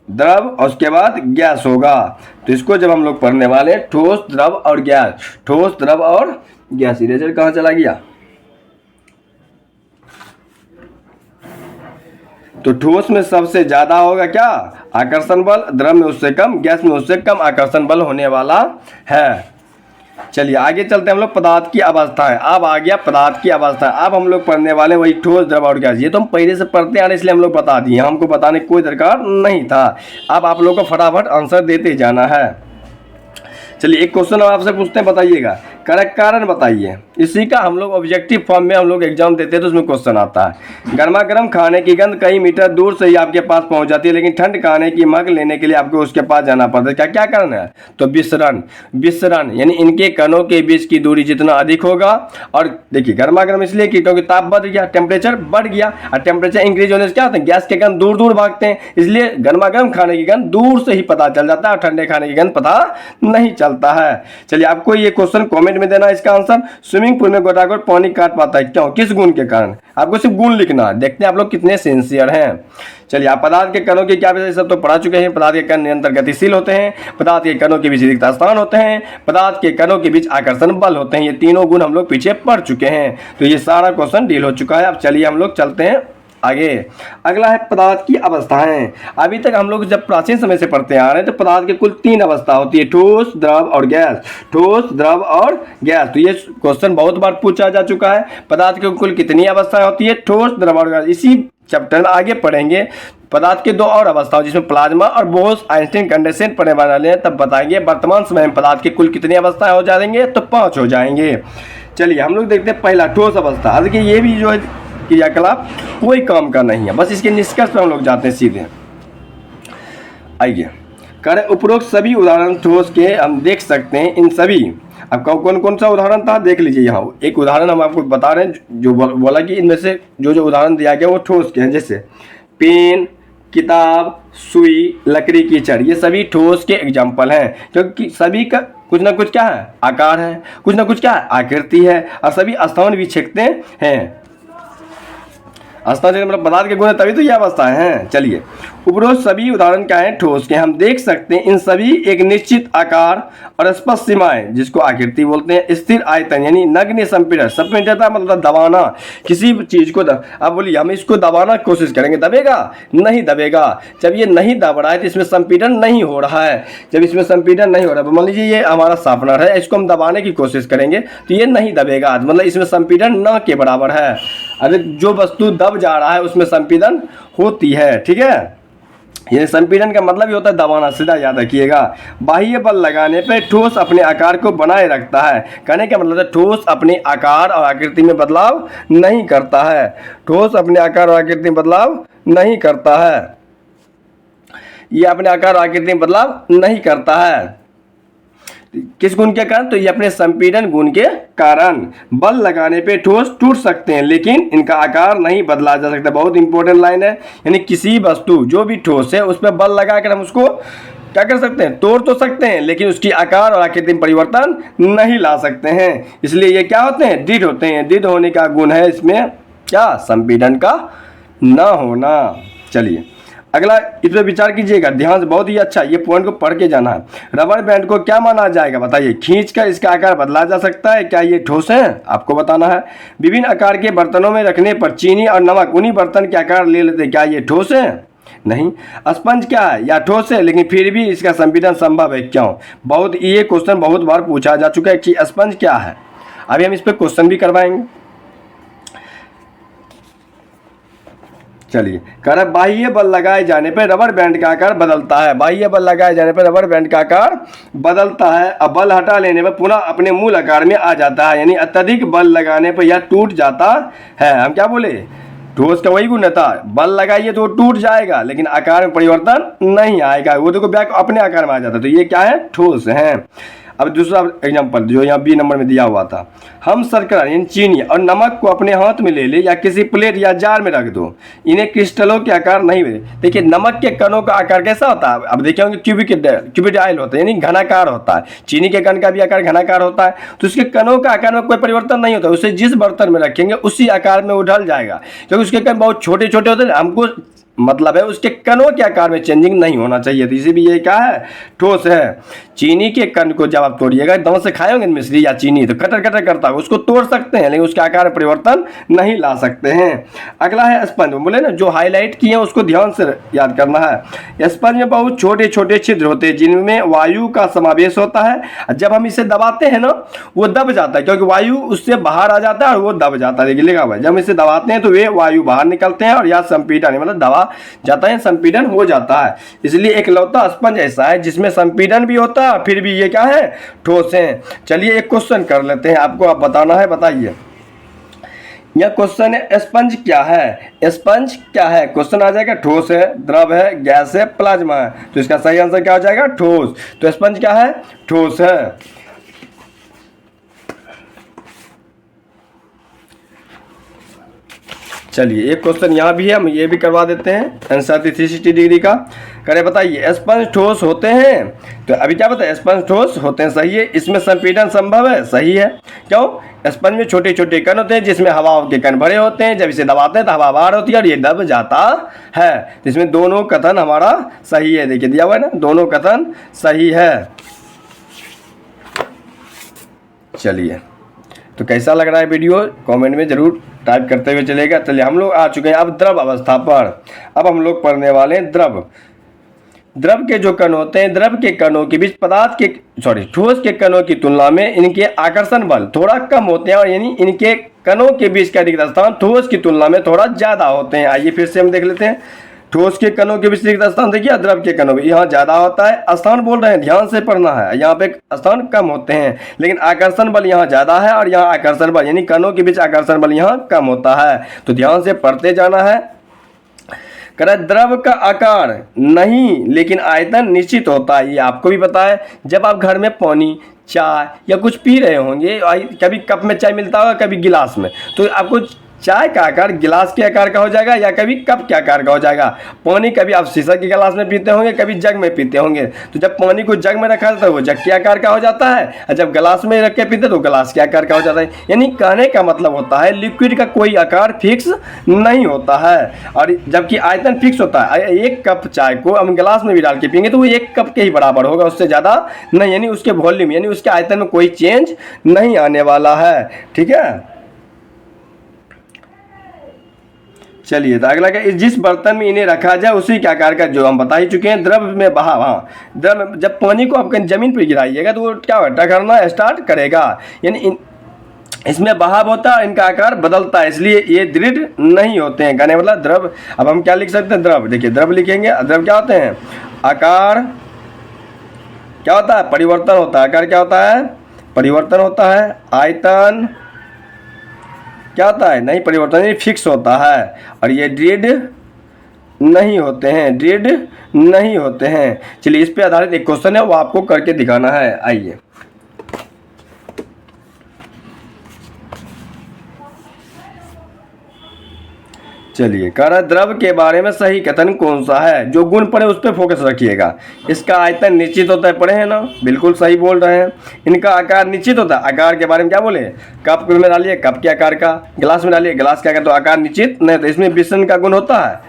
द्रव और उसके बाद गैस होगा। तो इसको जब हम लोग पढ़ने वाले ठोस, द्रव और गैस, ठोस, द्रव और गैस। इरेजर कहाँ चला गया? तो ठोस में सबसे ज्यादा होगा क्या, आकर्षण बल, द्रव में उससे कम, गैस में उससे कम आकर्षण बल होने वाला है। चलिए आगे चलते हैं हम लोग पदार्थ की अवस्था है। अब आ गया पदार्थ की अवस्था। अब हम लोग पढ़ने वाले वही ठोस, द्रव और गैस। ये तो हम पहले से पढ़ते आ रहे इसलिए हम लोग बता दिए, हमको बताने की कोई दरकार नहीं था। अब आप लोग को फटाफट आंसर देते जाना है। चलिए एक क्वेश्चन आपसे पूछते हैं, बताइएगा करेक्ट कारण बताइए। इसी का हम लोग ऑब्जेक्टिव फॉर्म में हम लोग एग्जाम देते हैं तो उसमें क्वेश्चन आता है। गर्मा गर्म खाने की गंध कई मीटर दूर से ही आपके पास पहुंच जाती है, लेकिन ठंड खाने की मग लेने के लिए आपको उसके पास जाना पड़ता है। क्या क्या कारण है? तो विसरण यानी इनके कणों के बीच की दूरी जितना अधिक होगा। और देखिए गर्मा गर्म इसलिए क्योंकि ताप बढ़ गया, टेम्परेचर बढ़ गया, और टेम्परेचर इंक्रीज होने से क्या होता है, गैस के गंध दूर दूर भागते हैं, इसलिए गर्मा गर्म खाने की गंध दूर से ही पता चल जाता है और ठंडे खाने की गंध पता नहीं चलता है। चलिए आपको ये क्वेश्चन कमेंट में देना है इसका आंसर। स्विमिंग पूल में गोताखोर पानी काट पाता है क्यों, किस गुण के कारण? आपको सिर्फ गुण लिखना है, देखते हैं आप लोग कितने सिंसियर हैं। चलिए आप पदार्थ के कणों की क्या विशेषता सब तो पढ़ा चुके हैं। पदार्थ के कण निरंतर गतिशील होते हैं, पदार्थ के कणों के बीच रिक्त स्थान होते हैं, पदार्थ के कणों के बीच आकर्षण बल होते हैं। ये तीनों गुण हम लोग पीछे पढ़ चुके हैं, तो ये सारा क्वेश्चन डील हो चुका है। अब चलिए हम लोग चलते हैं आगे। अगला है पदार्थ की अवस्थाएं। अभी तक हम लोग जब प्राचीन समय से पढ़ते आ रहे हैं तो पदार्थ की कुल 3 अवस्था होती है, ठोस, द्रव और गैस। ठोस, द्रव और गैस। तो ये क्वेश्चन बहुत बार पूछा जा चुका है। पदार्थ की कुल कितनी अवस्थाएं होती है, ठोस, द्रव और गैस। इसी चैप्टर में आगे पढ़ेंगे पदार्थ के 2 और अवस्थाओं, जिसमें प्लाज्मा और बोस आइंस्टीन कंडेंसेट पढ़ने वाले हैं, तब बताएंगे वर्तमान समय में पदार्थ की कुल कितनी अवस्थाएं हो जाएंगे, तो 5 हो जाएंगे। चलिए हम लोग देखते हैं पहला ठोस अवस्था। देखिए ये भी जो है क्रियाकलाप कोई काम का नहीं है, बस इसके निष्कर्ष पर हम लोग जाते हैं सीधे। आइए करें उपरोक्त सभी उदाहरण ठोस के हम देख सकते हैं। इन सभी आपका कौन कौन सा उदाहरण था देख लीजिए। यहाँ एक उदाहरण हम आपको बता रहे हैं जो बोला कि इनमें से जो जो उदाहरण दिया गया वो ठोस के हैं, जैसे पेन, किताब, सुई, लकड़ी की छड़, ये सभी ठोस के एग्जाम्पल हैं, क्योंकि सभी का कुछ ना कुछ क्या है, आकार है, कुछ ना कुछ क्या है, आकृति है, और सभी स्थान भी छेकते हैं। मतलब पदार्थ के गुण है, तभी तो ये अवस्था है। चलिए उपरोक्त सभी उदाहरण क्या है, ठोस के। हम देख सकते हैं इन सभी एक निश्चित आकार और स्पष्ट सीमाएं, जिसको आकृति बोलते हैं, स्थिर आयतन यानी नगण्य संपीड़न। संपीड़नता मतलब दबाना किसी चीज को। अब बोलिए हम इसको दबाना की कोशिश करेंगे, दबेगा? नहीं दबेगा। जब ये नहीं दब रहा है तो इसमें संपीड़न नहीं हो रहा है। जब इसमें संपीड़न नहीं हो रहा है, मान लीजिए ये हमारा शार्पनर है, इसको हम दबाने की कोशिश करेंगे तो ये नहीं दबेगा, मतलब इसमें संपीड़न न के बराबर है। अरे जो वस्तु दब जा रहा है उसमें संपीड़न होती है, ठीक है। ये संपीड़न का मतलब ही होता है दबाना, सीधा याद रखिएगा। बाह्य बल लगाने पर ठोस अपने आकार को बनाए रखता है। कहने का मतलब है ठोस अपने आकार और आकृति में बदलाव नहीं करता है। ठोस अपने आकार और आकृति में बदलाव नहीं करता है। ये अपने आकार और आकृति में बदलाव नहीं करता है। किस गुण के कारण? तो ये अपने संपीड़न गुण के कारण। बल लगाने पे ठोस टूट सकते हैं लेकिन इनका आकार नहीं बदला जा सकता। बहुत इंपॉर्टेंट लाइन है, यानी किसी वस्तु जो भी ठोस है उस पर बल लगाकर हम उसको क्या कर सकते हैं, तोड़ तो सकते हैं, लेकिन उसकी आकार और आकृति में परिवर्तन नहीं ला सकते हैं। इसलिए ये क्या होते हैं, दृढ़ होते हैं। दृढ़ होने का गुण है इसमें क्या, संपीड़न का न होना। चलिए अगला इस पर विचार कीजिएगा ध्यान से, बहुत ही अच्छा, ये पॉइंट को पढ़ के जाना है। रबर बैंड को क्या माना जाएगा, बताइए। खींचकर इसका आकार बदला जा सकता है, क्या ये ठोस है? आपको बताना है। विभिन्न आकार के बर्तनों में रखने पर चीनी और नमक उन्हीं बर्तन के आकार ले लेते, क्या ये ठोस है? नहीं। स्पंज क्या है, या ठोस है लेकिन फिर भी इसका संपीड़न संभव है, क्यों? बहुत ये क्वेश्चन बहुत बार पूछा जा चुका है कि स्पंज क्या है। अभी हम इस पर क्वेश्चन भी करवाएंगे। चलिए, कह रहा है बाह्य बल लगाए जाने पर रबर बैंड का आकार बदलता है। बाह्य बल लगाए जाने पर रबर बैंड का आकार बदलता है। अब बल हटा लेने पर पुनः अपने मूल आकार में आ जाता है, यानी अत्यधिक बल लगाने पर यह टूट जाता है। हम क्या बोले, ठोस का वही गुण था, बल लगाइए तो टूट जाएगा लेकिन आकार में परिवर्तन नहीं आएगा, वो देखो बैक अपने आकार में आ जाता है। तो ये क्या है, ठोस है। अब दूसरा एग्जांपल जो यहाँ बी नंबर में दिया हुआ था, हम शर्करा यानी चीनी और नमक को अपने हाथ में ले ले या किसी प्लेट या जार में रख दो, इन्हें क्रिस्टलों के आकार नहीं मिले। देखिए नमक के कणों का आकार कैसा होता है, अब देखिए होंगे क्यूबिडाइल होता है, यानी घनाकार होता है। चीनी के कण का भी आकार घनाकार होता है, तो उसके कणों का आकार में कोई परिवर्तन नहीं होता। उसे जिस बर्तन में रखेंगे उसी आकार में वो ढल जाएगा, क्योंकि उसके कण बहुत छोटे छोटे होते हैं। हमको मतलब है उसके कणों के आकार में चेंजिंग नहीं होना चाहिए, तो इसी भी ये क्या है, ठोस है। चीनी के कण को जब आप तोड़िएगा, दांत से खाएंगे मिश्री या चीनी तो कटर कटर करता है, उसको तोड़ सकते हैं लेकिन उसके आकार में परिवर्तन नहीं ला सकते हैं। अगला है स्पंज, बोले ना जो हाईलाइट किए हैं उसको ध्यान से याद करना है। स्पंज में बहुत छोटे छोटे छिद्र होते हैं जिनमें वायु का समावेश होता है। जब हम इसे दबाते हैं ना वो दब जाता है, क्योंकि वायु उससे बाहर आ जाता है और वो दब जाता है। देखिए लिखा हुआ है, जब इसे दबाते हैं तो वे वायु बाहर निकलते हैं और यह संपीड़न मतलब दबा जाता है, संपीड़न हो जाता है। इसलिए एक लौता स्पंज ऐसा है जिसमें संपीड़न भी होता है फिर भी ये क्या है, ठोस है। चलिए एक क्वेश्चन कर लेते हैं, आपको आप बताना है, बताइए। यह क्वेश्चन है स्पंज क्या है, स्पंज क्या है। क्वेश्चन आ जाएगा ठोस है, द्रव है, गैस है, प्लाज्मा है। तो इसका सही आंसर क्या हो जाएगा, ठोस। तो स्पंज क्या है, ठोस है। चलिए एक क्वेश्चन यहाँ भी है, हम ये भी करवा देते हैं आंसर 360 डिग्री का। करे बताइए स्पंज ठोस होते हैं, तो अभी क्या बताए, स्पंज ठोस होते हैं, सही है। इसमें संपीड़न संभव है, सही है। क्यों, स्पंज में छोटे छोटे कण होते हैं जिसमें हवा के कण भरे होते हैं, जब इसे दबाते हैं तो हवा बाहर होती है और ये दब जाता है। इसमें दोनों कथन हमारा सही है, देखिए दिया हुआ है ना, दोनों कथन सही है। चलिए तो कैसा लग रहा है वीडियो, कमेंट में जरूर टाइप करते हुए चलेगा। चलिए हम लोग आ चुके हैं अब द्रव अवस्था पर। अब हम लोग पढ़ने वाले हैं द्रव। द्रव के जो कण होते हैं, द्रव के कणों के बीच ठोस के कणों की तुलना में इनके आकर्षण बल थोड़ा कम होते हैं, और यानी इनके कणों के बीच का रिक्त स्थान ठोस की तुलना में थोड़ा ज्यादा होते हैं। आइए फिर से हम देख लेते हैं। ठोस के कणों के बीच रिक्त स्थान देखिए, द्रव के कणों में यहाँ ज्यादा होता है। स्थान बोल रहे हैं, ध्यान से पढ़ना है, यहाँ पे स्थान कम होते हैं, लेकिन आकर्षण बल यहाँ ज्यादा है और यहाँ आकर्षण बल यानी कणों के बीच आकर्षण बल यहाँ कम होता है। तो ध्यान से पढ़ते जाना है। द्रव का आकार नहीं लेकिन आयतन निश्चित होता है, ये आपको भी पता है। जब आप घर में पानी, चाय या कुछ पी रहे होंगे, कभी कप में चाय मिलता होगा, कभी गिलास में, तो आपको चाय का आकार गिलास के आकार का हो जाएगा या कभी कप के आकार का हो जाएगा। पानी कभी आप शीशा के गिलास में पीते होंगे, कभी जग में पीते होंगे, तो जब पानी को जग में रखा जाता है वो जग के आकार का हो जाता है, और जब गिलास में रख के पीते तो गिलास के आकार का हो जाता है। यानी कहने का मतलब होता है लिक्विड का कोई आकार फिक्स नहीं होता है, और जबकि आयतन फिक्स होता है। एक कप चाय को हम गिलास में भी डाल के पियेंगे तो वो एक कप के ही बराबर होगा, उससे ज़्यादा नहीं, यानी उसके वॉल्यूम यानी उसके आयतन में कोई चेंज नहीं आने वाला है। ठीक है, चलिए तो अगला क्या, जिस बर्तन में इन्हें रखा जाए उसी के आकार का, जो हम बता ही चुके हैं। द्रव में बहाव, हाँ द्रव जब पानी को आप कहीं जमीन पर गिराइएगा तो वो क्या टकराना स्टार्ट करेगा, यानी इसमें बहाव होता है, इनका आकार बदलता है, इसलिए ये दृढ़ नहीं होते हैं। कहने मतलब द्रव, अब हम क्या लिख सकते हैं, द्रव। देखिए द्रव लिखेंगे, द्रव क्या होते हैं, आकार क्या होता है, परिवर्तन होता है। आकार क्या होता है, परिवर्तन होता है। आयतन क्या होता है, नहीं परिवर्तन, ये फिक्स होता है। और ये दृढ़ नहीं होते हैं, दृढ़ नहीं होते हैं। चलिए इस पे आधारित एक क्वेश्चन है, वो आपको करके दिखाना है। आइए चलिए, कह रहा द्रव के बारे में सही कथन कौन सा है, जो गुण पढ़े उस पर फोकस रखिएगा। इसका आयतन निश्चित होता है, पढ़े हैं ना, बिल्कुल सही बोल रहे हैं। इनका आकार निश्चित होता है, आकार के बारे में क्या बोले, कप में डालिए कप के आकार का, गिलास में डालिए गिलास के आकार, तो आकार निश्चित नहीं, तो इसमें विषण का गुण होता है।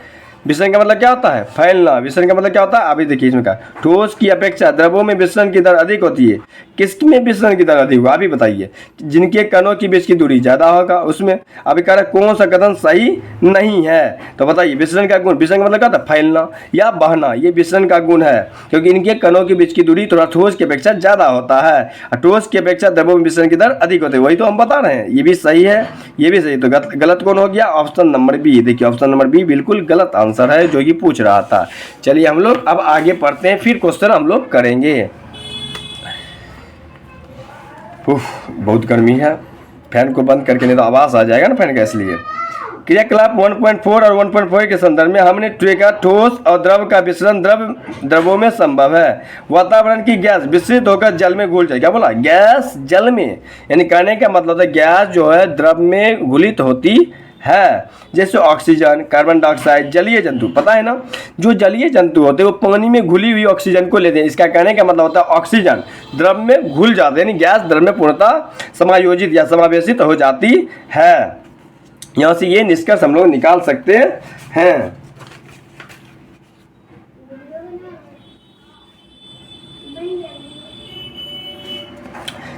विसरण का मतलब क्या होता है? फैलना। विसरण का मतलब क्या होता है? अभी देखिए इसमें क्या, ठोस की अपेक्षा द्रवों में विसरण की दर अधिक होती है। किसमें विसरण की दर अधिक होगा अभी बताइए? जिनके कणों की बीच की दूरी ज्यादा होगा उसमें। अभी कह रहा है कौन सा कथन सही नहीं है, तो बताइए विसरण का गुण। विसरण का मतलब क्या होता है? फैलना या बहना, ये विसरण का गुण है, क्योंकि इनके कणों के बीच की दूरी थोड़ा ठोस की अपेक्षा ज्यादा होता है, और ठोस की अपेक्षा द्रवों में विसरण की दर अधिक होती है। वही तो हम बता रहे हैं, ये भी सही है, ये भी सही। तो गलत कौन हो गया? Option number B. देखिए ऑप्शन नंबर बी बिल्कुल गलत आंसर है जो कि पूछ रहा था। चलिए हम लोग अब आगे पढ़ते हैं, फिर क्वेश्चन हम लोग करेंगे। बहुत गर्मी है, फैन को बंद करके नहीं तो आवाज आ जाएगा ना फैन का, इसलिए। क्रियाकलाप 1.4 और 1.4 के संदर्भ में हमने देखा ठोस और द्रव का मिश्रण द्रवों में संभव है। वातावरण की गैस विस्तृत होकर जल में घुल जाए। क्या बोला? गैस जल में, यानी कहने का मतलब है गैस जो है द्रव में घुलित होती है, जैसे ऑक्सीजन, कार्बन डाइऑक्साइड। जलीय जंतु, पता है ना, जो जलीय जंतु होते हैं वो पानी में घुली हुई ऑक्सीजन को लेते हैं। इसका कहने का मतलब होता है ऑक्सीजन द्रव में घुल जाते हैं, यानी गैस द्रव में पूर्णतः समायोजित या समावेशित हो जाती है। यहाँ से ये निष्कर्ष हम लोग निकाल सकते हैं।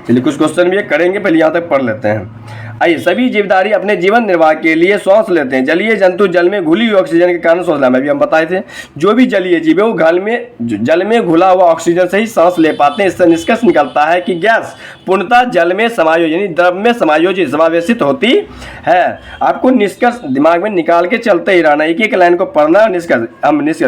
चलिए कुछ क्वेश्चन भी करेंगे, पहले यहाँ तक पढ़ लेते हैं। आइए, सभी जीवधारी अपने जीवन निर्वाह के लिए श्वास लेते हैं। जलीय जंतु जल में घुली हुई ऑक्सीजन के कारण श्वास लेते हैं। अभी हम बताए थे जो भी जलीय जीव है वो जल में घुला हुआ ऑक्सीजन से ही सांस ले पाते हैं। इससे निष्कर्ष निकलता है कि गैस पूर्णतः जल में समायोजित यानी द्रव में समावेशित होती है। आपको निष्कर्ष दिमाग में निकाल के चलते ही रहना, एक एक लाइन को पढ़ना है। निष्कर्ष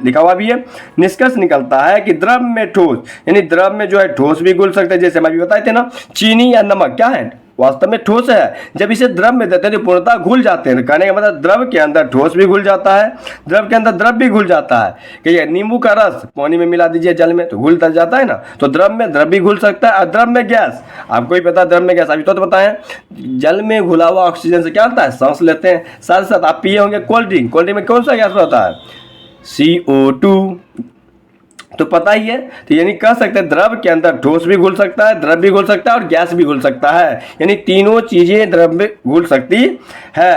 लिखा हुआ भी है। निष्कर्ष निकलता है कि द्रव में ठोस यानी द्रव में जो है ठोस भी घुल सकते हैं, जैसे हम अभी बताए थे ना, चीनी या नमक क्या है? वास्तव में ठोस है। जब इसे द्रव में देते हैं तो पूर्णतः घुल जाते हैं। कहने का मतलब द्रव के अंदर ठोस भी घुल जाता है, द्रव के अंदर द्रव भी घुल जाता है। कहिए नींबू का रस पानी में मिला दीजिए जल में तो घुल जाता है ना, तो द्रव में द्रव भी घुल सकता है। और द्रव में गैस, आपको ही पता है द्रव में गैस, अभी तो बताएं जल में घुला हुआ ऑक्सीजन से क्या होता है? सांस लेते हैं। साथ साथ आप पिए होंगे कोल्ड ड्रिंक, कोल्ड ड्रिंक में कौन सा गैस होता है? CO2, तो पता ही है। तो यानी कह सकते हैं द्रव के अंदर ठोस भी घुल सकता है, द्रव भी घुल सकता है और गैस भी घुल सकता है, यानी तीनों चीजें द्रव में घुल सकती है।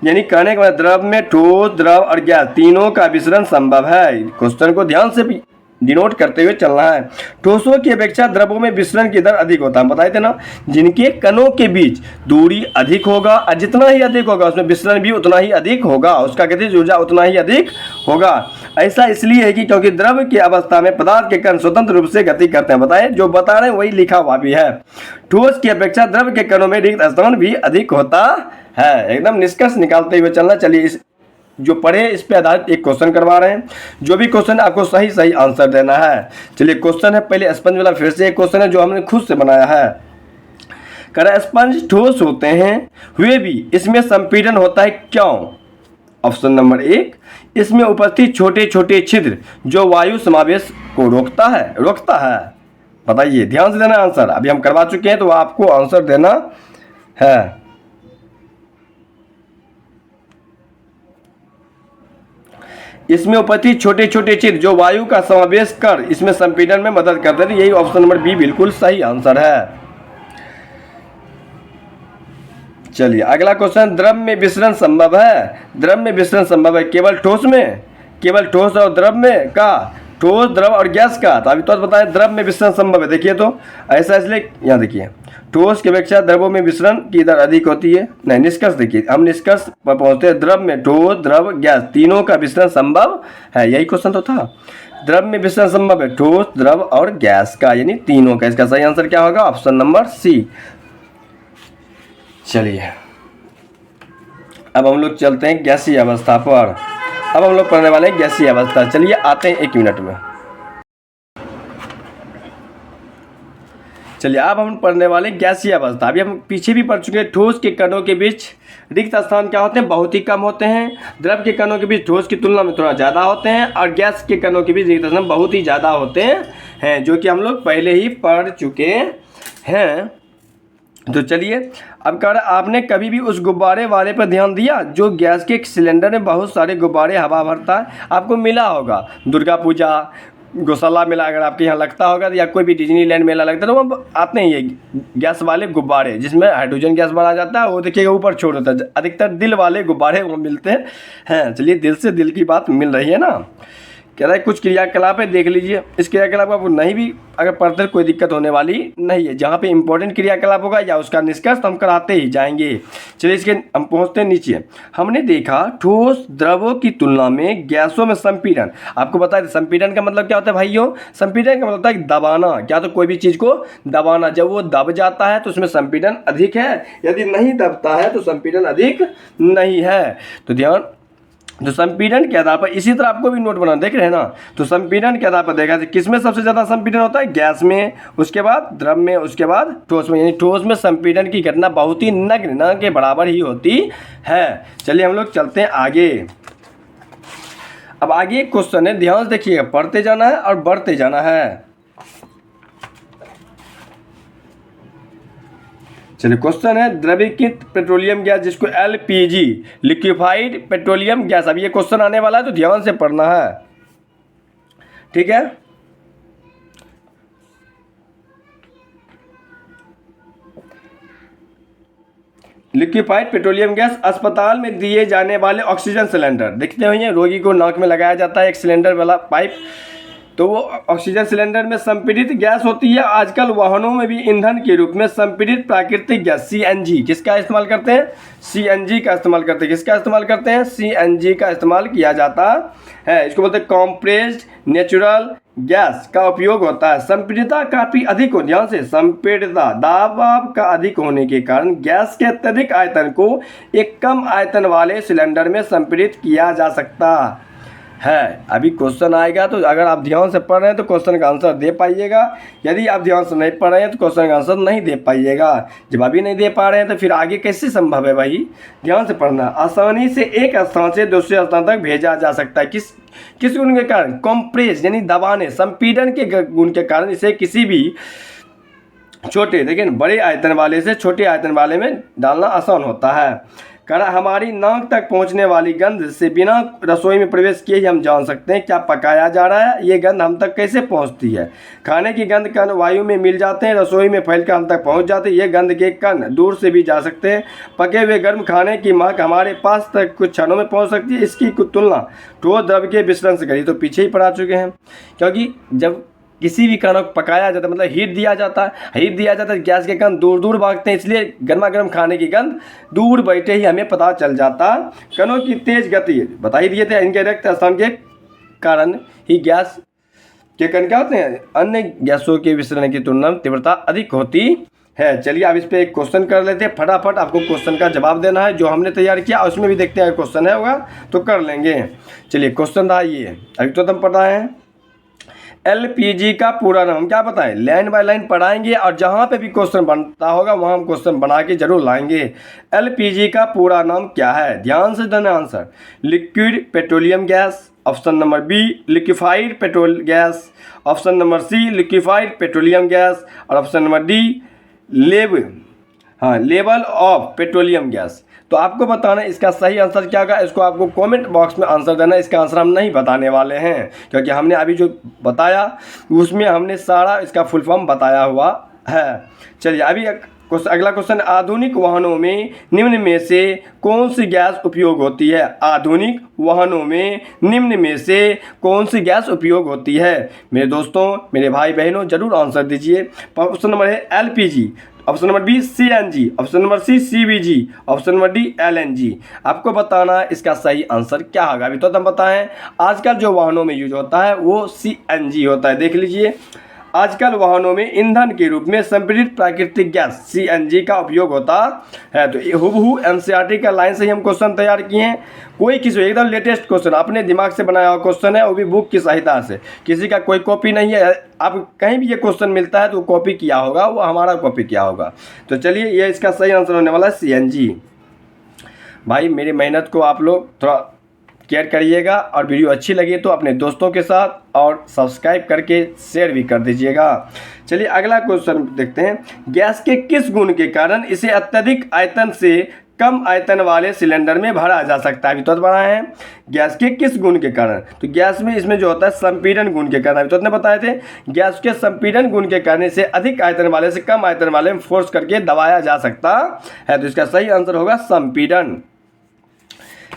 यानी कहने के बाद द्रव में ठोस, द्रव और गैस तीनों का मिश्रण संभव है। क्वेश्चन को ध्यान से भी डिनोट करते हुए चलना है। ठोसों की अपेक्षा द्रवों में विसरण की दर अधिक होता है। हम बताए थे ना, जिनके कणों के बीच दूरी अधिक होगा और जितना ही अधिक होगा उसमें विसरण भी उतना ही अधिक होगा, उसका गतिज ऊर्जा उतना ही अधिक होगा। ऐसा इसलिए है कि क्योंकि द्रव की अवस्था में पदार्थ के कण स्वतंत्र रूप से गति करते हैं। बताए जो बता रहे हैं वही लिखा हुआ भी है। ठोस की अपेक्षा द्रव के कणों में रिक्त स्थान भी अधिक होता है। एकदम निष्कर्ष निकालते हुए चलना। चलिए इस जो पढ़े इस पे आधारित एक क्वेश्चन करवा रहे हैं, जो भी क्वेश्चन आपको सही आंसर देना है। चलिए क्वेश्चन है पहले स्पंज वाला, फिर से एक क्वेश्चन है जो हमने खुद से बनाया है। कह रहा है स्पंज ठोस होते हैं हुए भी इसमें संपीड़न होता है क्यों? ऑप्शन नंबर 1, इसमें उपस्थित छोटे छोटे छिद्र जो वायु समावेश को रोकता है। बताइए, ध्यान से देना आंसर, अभी हम करवा चुके हैं तो आपको आंसर देना है। इसमें उपस्थित छोटे छोटे छिद्र जो वायु का समावेश कर इसमें संपीड़न में मदद करते हैं। यही ऑप्शन नंबर बी बिल्कुल सही आंसर है। चलिए अगला क्वेश्चन, द्रव में विसरण संभव है? द्रव में विसरण संभव है केवल ठोस में, केवल ठोस और द्रव में का, ठोस, द्रव और गैस का? तो अभी तो बताएं द्रव में विसरण संभव है। देखिए तो ऐसा इसलिए यहाँ देखिए ठोस की अपेक्षा द्रवों में विसरण की दर अधिक होती है। नहीं, निष्कर्ष देखिए, हम निष्कर्ष पर पहुंचते हैं। द्रव में ठोस, द्रव, गैस तीनों का विसरण संभव है। यही क्वेश्चन तो था। द्रव में विसरण संभव है ठोस, द्रव और गैस का, यानी तीनों का। इसका सही आंसर क्या होगा? Option number C. चलिए अब हम लोग चलते हैं गैसीय अवस्था पर। अब हम लोग पढ़ने वाले हैं गैसीय अवस्था। चलिए आते हैं 1 मिनट में। चलिए अब हम पढ़ने वाले गैसीय अवस्था। अभी हम पीछे भी पढ़ चुके हैं। ठोस के कणों के बीच रिक्त स्थान क्या होते हैं? बहुत ही कम होते हैं। द्रव के कणों के बीच ठोस की तुलना में थोड़ा ज़्यादा होते हैं और गैस के कणों के बीच रिक्त स्थान बहुत ही ज़्यादा होते हैं, जो कि हम लोग पहले ही पढ़ चुके हैं। तो चलिए अब कह रहा है, आपने कभी भी उस गुब्बारे वाले पर ध्यान दिया जो गैस के सिलेंडर में बहुत सारे गुब्बारे हवा भरता है? आपको मिला होगा दुर्गा पूजा, गौशाला मेला अगर आपके यहाँ लगता होगा या कोई भी डिज्नीलैंड मेला लगता है तो वहाँ आते हैं ये गैस वाले गुब्बारे, जिसमें हाइड्रोजन गैस भरा जाता है, वो देखिएगा ऊपर छोड़ होता है। अधिकतर दिल वाले गुब्बारे वो मिलते हैं। चलिए, दिल से दिल की बात मिल रही है ना। कह रहा है कुछ क्रियाकलाप है, देख लीजिए। इस क्रियाकलाप आपको नहीं भी अगर पढ़ते कोई दिक्कत होने वाली नहीं है। जहाँ पे इंपॉर्टेंट क्रियाकलाप होगा या उसका निष्कर्ष हम कराते ही जाएंगे। चलिए, इसके हम पहुँचते हैं नीचे। हमने देखा ठोस द्रवों की तुलना में गैसों में संपीड़न। आपको बता दें संपीड़न का मतलब क्या होता है भाइयों। संपीड़न का मतलब होता है दबाना। क्या तो कोई भी चीज़ को दबाना। जब वो दब जाता है तो उसमें संपीड़न अधिक है, यदि नहीं दबता है तो संपीड़न अधिक नहीं है। तो ध्यान, तो संपीड़न के आधार पर इसी तरह आपको भी नोट बनाना, देख रहे हैं ना। तो संपीड़न के आधार पर देखा जाए किस में सबसे ज़्यादा संपीड़न होता है, गैस में, उसके बाद द्रव में, उसके बाद ठोस में। यानी ठोस में संपीड़न की घटना बहुत ही नगण्य, न के बराबर ही होती है। चलिए हम लोग चलते हैं आगे। अब आगे एक क्वेश्चन है, ध्यान से देखिएगा, पढ़ते जाना है और बढ़ते जाना है। चलिए, क्वेश्चन है द्रवीकृत पेट्रोलियम गैस, जिसको एलपीजी, लिक्विफाइड पेट्रोलियम गैस। अब ये क्वेश्चन आने वाला है तो ध्यान से पढ़ना है, ठीक है। लिक्विफाइड पेट्रोलियम गैस अस्पताल में दिए जाने वाले ऑक्सीजन सिलेंडर। देखते होंगे रोगी को नाक में लगाया जाता है एक सिलेंडर वाला पाइप, तो वो ऑक्सीजन सिलेंडर में संपीड़ित गैस होती है। आजकल वाहनों में भी ईंधन के रूप में संपीड़ित प्राकृतिक गैस सीएनजी, किसका इस्तेमाल करते हैं, सीएनजी का इस्तेमाल करते हैं। किसका इस्तेमाल करते हैं, सीएनजी का इस्तेमाल किया जाता है। इसको बोलते हैं कॉम्प्रेस्ड नेचुरल गैस का उपयोग होता है। संपीड़ितता काफ़ी अधिक हो, ध्यान से, संपीड़ितता दबाव का अधिक होने के कारण गैस के अत्यधिक आयतन को एक कम आयतन वाले सिलेंडर में संपीड़ित किया जा सकता है। अभी क्वेश्चन आएगा तो अगर आप ध्यान से पढ़ रहे हैं तो क्वेश्चन का आंसर दे पाइएगा। यदि आप ध्यान से नहीं पढ़ रहे हैं तो क्वेश्चन का आंसर नहीं दे पाइएगा। जब अभी नहीं दे पा रहे हैं तो फिर आगे कैसे संभव है भाई। ध्यान से पढ़ना। आसानी से एक स्थान से दूसरे स्थान तक भेजा जा सकता है। किस गुण के कारण, कंप्रेस यानी दबाने, संपीड़न के गुण के कारण इसे किसी भी छोटे लेकिन बड़े आयतन वाले से छोटे आयतन वाले में डालना आसान होता है। करा हमारी नाक तक पहुंचने वाली गंध से बिना रसोई में प्रवेश किए ही हम जान सकते हैं क्या पकाया जा रहा है। ये गंध हम तक कैसे पहुंचती है। खाने की गंध कण वायु में मिल जाते हैं, रसोई में फैलकर हम तक पहुंच जाते हैं। ये गंध के कण दूर से भी जा सकते हैं। पके हुए गर्म खाने की महक हमारे पास तक कुछ क्षणों में पहुँच सकती है। इसकी तुलना ठोस द्रव के मिश्रण से करी तो पीछे ही पढ़ा चुके हैं। क्योंकि जब किसी भी खाना को पकाया जाता है मतलब हीट दिया जाता है, गैस के कण दूर दूर भागते हैं, इसलिए गर्मा गर्म खाने की गंध दूर बैठे ही हमें पता चल जाता। कणों की तेज गति बता ही दिए थे, इनके रिक्त स्थान के कारण ही गैस के कण क्या होते हैं, अन्य गैसों के विसरण की तुलना में तीव्रता अधिक होती है। चलिए अब इस पर एक क्वेश्चन कर लेते हैं। फटाफट आपको क्वेश्चन का जवाब देना है जो हमने तैयार किया, उसमें भी देखते हैं क्वेश्चन है होगा तो कर लेंगे। चलिए क्वेश्चन रहा ये, अभी तो तुम पढ़ा है। एलपीजी का पूरा नाम क्या बताएं, लाइन बाय लाइन पढ़ाएंगे और जहाँ पे भी क्वेश्चन बनता होगा वहाँ हम क्वेश्चन बना के जरूर लाएंगे। एलपीजी का पूरा नाम क्या है, ध्यान से देना answer. Liquid petroleum gas, option number B liquefied petrol gas, option number C liquefied petroleum gas और option number D level of petroleum gas. तो आपको बताना इसका सही आंसर क्या होगा, इसको आपको कमेंट बॉक्स में आंसर देना। इसका आंसर हम नहीं बताने वाले हैं क्योंकि हमने अभी जो बताया उसमें हमने सारा इसका फुल फॉर्म बताया हुआ है। चलिए अभी अगला क्वेश्चन, आधुनिक वाहनों में निम्न में से कौन सी गैस उपयोग होती है। आधुनिक वाहनों में निम्न में से कौन सी गैस उपयोग होती है। मेरे दोस्तों, मेरे भाई बहनों, जरूर आंसर दीजिए। ऑप्शन नंबर है LPG, option number B CNG, option number C CBG, option number D LNG. आपको बताना इसका सही आंसर क्या होगा। अभी तो हम बताएं, आजकल जो वाहनों में यूज होता है वो सीएनजी होता है। देख लीजिए, आजकल वाहनों में ईंधन के रूप में संपीड़ित प्राकृतिक गैस सीएनजी का उपयोग होता है। तो हुबहू एनसीईआरटी का लाइन से ही हम क्वेश्चन तैयार किए हैं। कोई किसी एकदम लेटेस्ट क्वेश्चन अपने दिमाग से बनाया हुआ क्वेश्चन है, वो भी बुक की सहायता से, किसी का कोई कॉपी नहीं है। आप कहीं भी ये क्वेश्चन मिलता है तो कॉपी किया होगा, वो हमारा कॉपी किया होगा। तो चलिए ये इसका सही आंसर होने वाला है सीएनजी। भाई मेरी मेहनत को आप लोग थोड़ा केयर करिएगा और वीडियो अच्छी लगी तो अपने दोस्तों के साथ और सब्सक्राइब करके शेयर भी कर दीजिएगा। चलिए अगला क्वेश्चन देखते हैं। गैस के किस गुण के कारण इसे अत्यधिक आयतन से कम आयतन वाले सिलेंडर में भरा जा सकता है। अभी तो बनाए हैं गैस के किस गुण के कारण, तो गैस में इसमें जो होता है संपीड़न गुण के कारण। अभी तो बताए थे गैस के संपीड़न गुण के कारण से अधिक आयतन वाले से कम आयतन वाले में फोर्स करके दबाया जा सकता है। तो इसका सही आंसर होगा संपीड़न।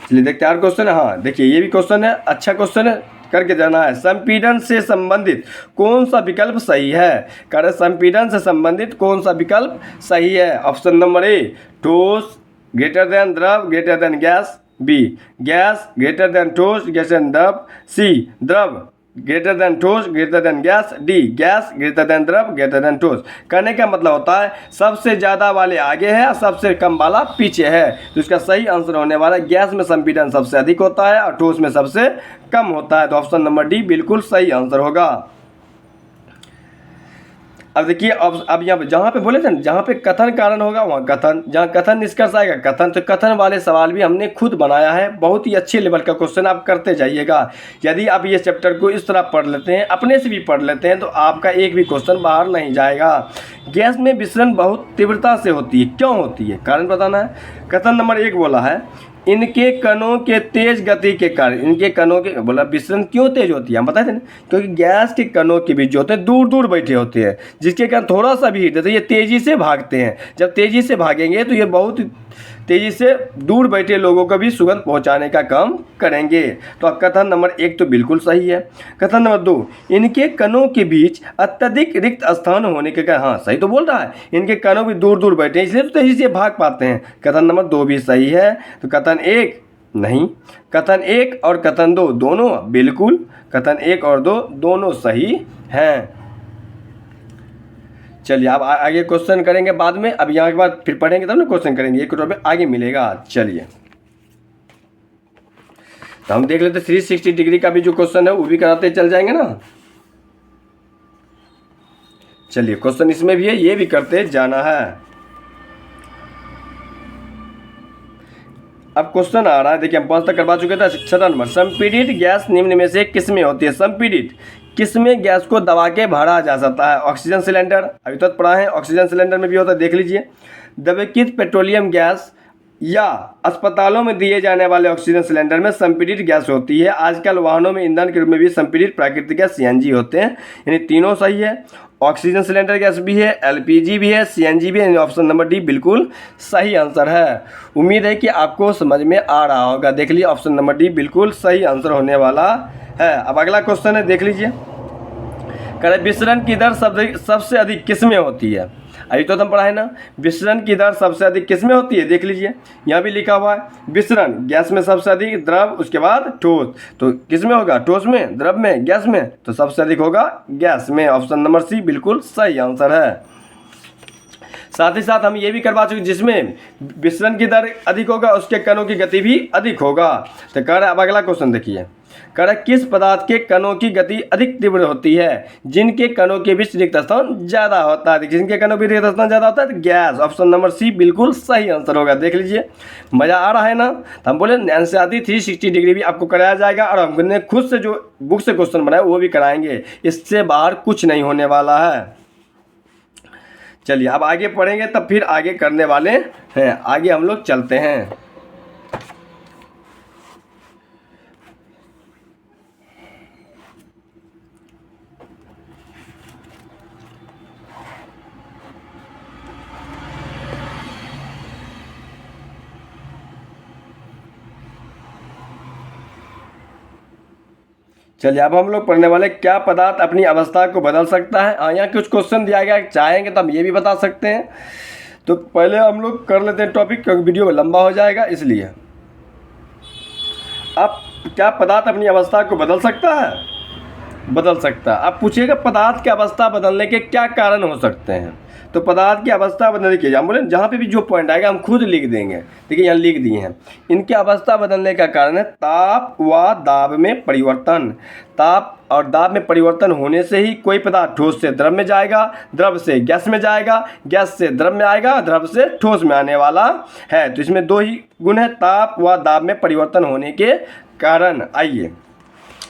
चलिए देखते हैं और क्वेश्चन है। हाँ देखिए ये भी क्वेश्चन है, अच्छा क्वेश्चन है, करके जाना है। संपीड़न से संबंधित कौन सा विकल्प सही है? कह रहे संपीड़न से संबंधित कौन सा विकल्प सही है? ऑप्शन नंबर ए ठोस ग्रेटर देन द्रव greater than gas, B gas greater than ठोस ग्रेटर देन द्रव, सी द्रव ग्रेटर देन ठोस greater than gas, D gas greater than द्रव ग्रेटर देन ठोस। कहने का मतलब होता है सबसे ज़्यादा वाले आगे है और सबसे कम वाला पीछे है। तो इसका सही आंसर होने वाला है गैस में संपीड़न सबसे अधिक होता है और ठोस में सबसे कम होता है। तो ऑप्शन नंबर डी बिल्कुल सही आंसर होगा। अब देखिए अब यहाँ पे जहाँ पे बोले थे ना जहाँ पे कथन कारण होगा वहाँ कथन, जहाँ कथन निष्कर्ष आएगा कथन। तो कथन वाले सवाल भी हमने खुद बनाया है, बहुत ही अच्छे लेवल का क्वेश्चन आप करते जाइएगा। यदि आप ये चैप्टर को इस तरह पढ़ लेते हैं, अपने से भी पढ़ लेते हैं, तो आपका एक भी क्वेश्चन बाहर नहीं जाएगा। गैस में विसरण बहुत तीव्रता से होती है, क्यों होती है कारण बताना है। कथन नंबर 1 बोला है इनके कणों के तेज गति के कारण, इनके कणों के बोला विसरण क्यों तेज होती है, हम बताए थे ना, क्योंकि गैस के कणों के बीच जो होते हैं दूर दूर बैठे होते हैं, जिसके कारण थोड़ा सा भी हीट देते हैं, ये तेज़ी से भागते हैं। जब तेज़ी से भागेंगे तो ये बहुत तेज़ी से दूर बैठे लोगों को भी सुगंध पहुंचाने का काम करेंगे। तो अब कथन नंबर 1 तो बिल्कुल सही है। कथन नंबर 2 इनके कणों के बीच अत्यधिक रिक्त स्थान होने के कारण, हाँ सही तो बोल रहा है, इनके कणों भी दूर दूर बैठे हैं इसलिए तो तेज़ी से भाग पाते हैं। कथन नंबर 2 भी सही है। तो कथन 1 नहीं, कथन 1 और कथन 2 दोनों बिल्कुल, कथन 1 और 2 दोनों सही हैं। चलिए आप आगे क्वेश्चन करेंगे बाद में, अब यहाँ के बाद फिर पढ़ेंगे तब ना क्वेश्चन करेंगे, एक टॉपिक आगे मिलेगा। चलिए तो हम देख लेते 360 डिग्री का भी जो क्वेश्चन है वो भी कराते चल जाएंगे ना। चलिए क्वेश्चन इसमें भी है, ये भी करते जाना है। अब क्वेश्चन आ रहा है, देखिए हम 5 तक करवा चुके थे। 6 नंबर संपीड़ित गैस निम्न में से किसमें होती है? संपीड़ित किसमें गैस को दबा के भरा जा सकता है? ऑक्सीजन सिलेंडर, अभी तक पढ़ा है, ऑक्सीजन सिलेंडर में भी होता है, देख लीजिए। द्रवीकृत पेट्रोलियम गैस या अस्पतालों में दिए जाने वाले ऑक्सीजन सिलेंडर में संपीड़ित गैस होती है। आजकल वाहनों में ईंधन के रूप में भी संपीड़ित प्राकृतिक गैस सीएनजी होते हैं, यानी तीनों सही है। ऑक्सीजन सिलेंडर गैस भी है, एलपीजी भी है, सीएनजी भी है। ऑप्शन नंबर डी बिल्कुल सही आंसर है। उम्मीद है कि आपको समझ में आ रहा होगा। देख लीजिए ऑप्शन नंबर डी बिल्कुल सही आंसर होने वाला है। अब अगला क्वेश्चन है, देख लीजिए। कह रहे विसरण की दर सबसे अधिक किसमें होती है? अभी तो हम पढ़ा है ना, विसरण की दर सबसे अधिक किसमें होती है? देख लीजिए यहाँ भी लिखा हुआ है विसरण गैस में सबसे अधिक, द्रव, उसके बाद ठोस। तो किसमें होगा? ठोस में, द्रव में, गैस में? तो सबसे अधिक होगा गैस में। ऑप्शन नंबर सी बिल्कुल सही आंसर है। साथ ही साथ हम ये भी करवा चुके जिसमें विसरण की दर अधिक होगा उसके कणों की गति भी अधिक होगा। तो कह रहा है अब अगला क्वेश्चन देखिए, कह रहा है किस पदार्थ के कणों की गति अधिक तीव्र होती है? जिनके कणों के बीच रिक्त स्थान ज्यादा होता है। जिनके कणों के रिक्त स्थान ज्यादा होता है तो गैस। ऑप्शन नंबर सी बिल्कुल सही आंसर होगा। देख लीजिए मजा आ रहा है ना। तो हम बोले एनसीईआरटी 360 डिग्री भी आपको कराया जाएगा और हमने खुद से जो बुक से क्वेश्चन बनाए वो भी कराएंगे, इससे बाहर कुछ नहीं होने वाला है। चलिए अब आगे पढ़ेंगे तब फिर आगे करने वाले हैं। आगे हम लोग चलते हैं। चलिए अब हम लोग पढ़ने वाले क्या पदार्थ अपनी अवस्था को बदल सकता है। हाँ यहाँ कुछ क्वेश्चन दिया गया, चाहेंगे तो हम ये भी बता सकते हैं। तो पहले हम लोग कर लेते हैं टॉपिक, क्योंकि वीडियो लंबा हो जाएगा इसलिए। अब क्या पदार्थ अपनी अवस्था को बदल सकता है? बदल सकता है। अब पूछिएगा पदार्थ की अवस्था बदलने के क्या कारण हो सकते हैं? तो पदार्थ की अवस्था बदलने के हम बोले जहाँ पे भी जो पॉइंट आएगा हम खुद लिख देंगे। देखिए यहाँ लिख दिए हैं। इनकी अवस्था बदलने का कारण है ताप व दाब में परिवर्तन। ताप और दाब में परिवर्तन होने से ही कोई पदार्थ ठोस से द्रव में जाएगा, द्रव से गैस में जाएगा, गैस से द्रव में आएगा, द्रव से ठोस में आने वाला है। तो इसमें दो ही गुण है, ताप व दाब में परिवर्तन होने के कारण। आइए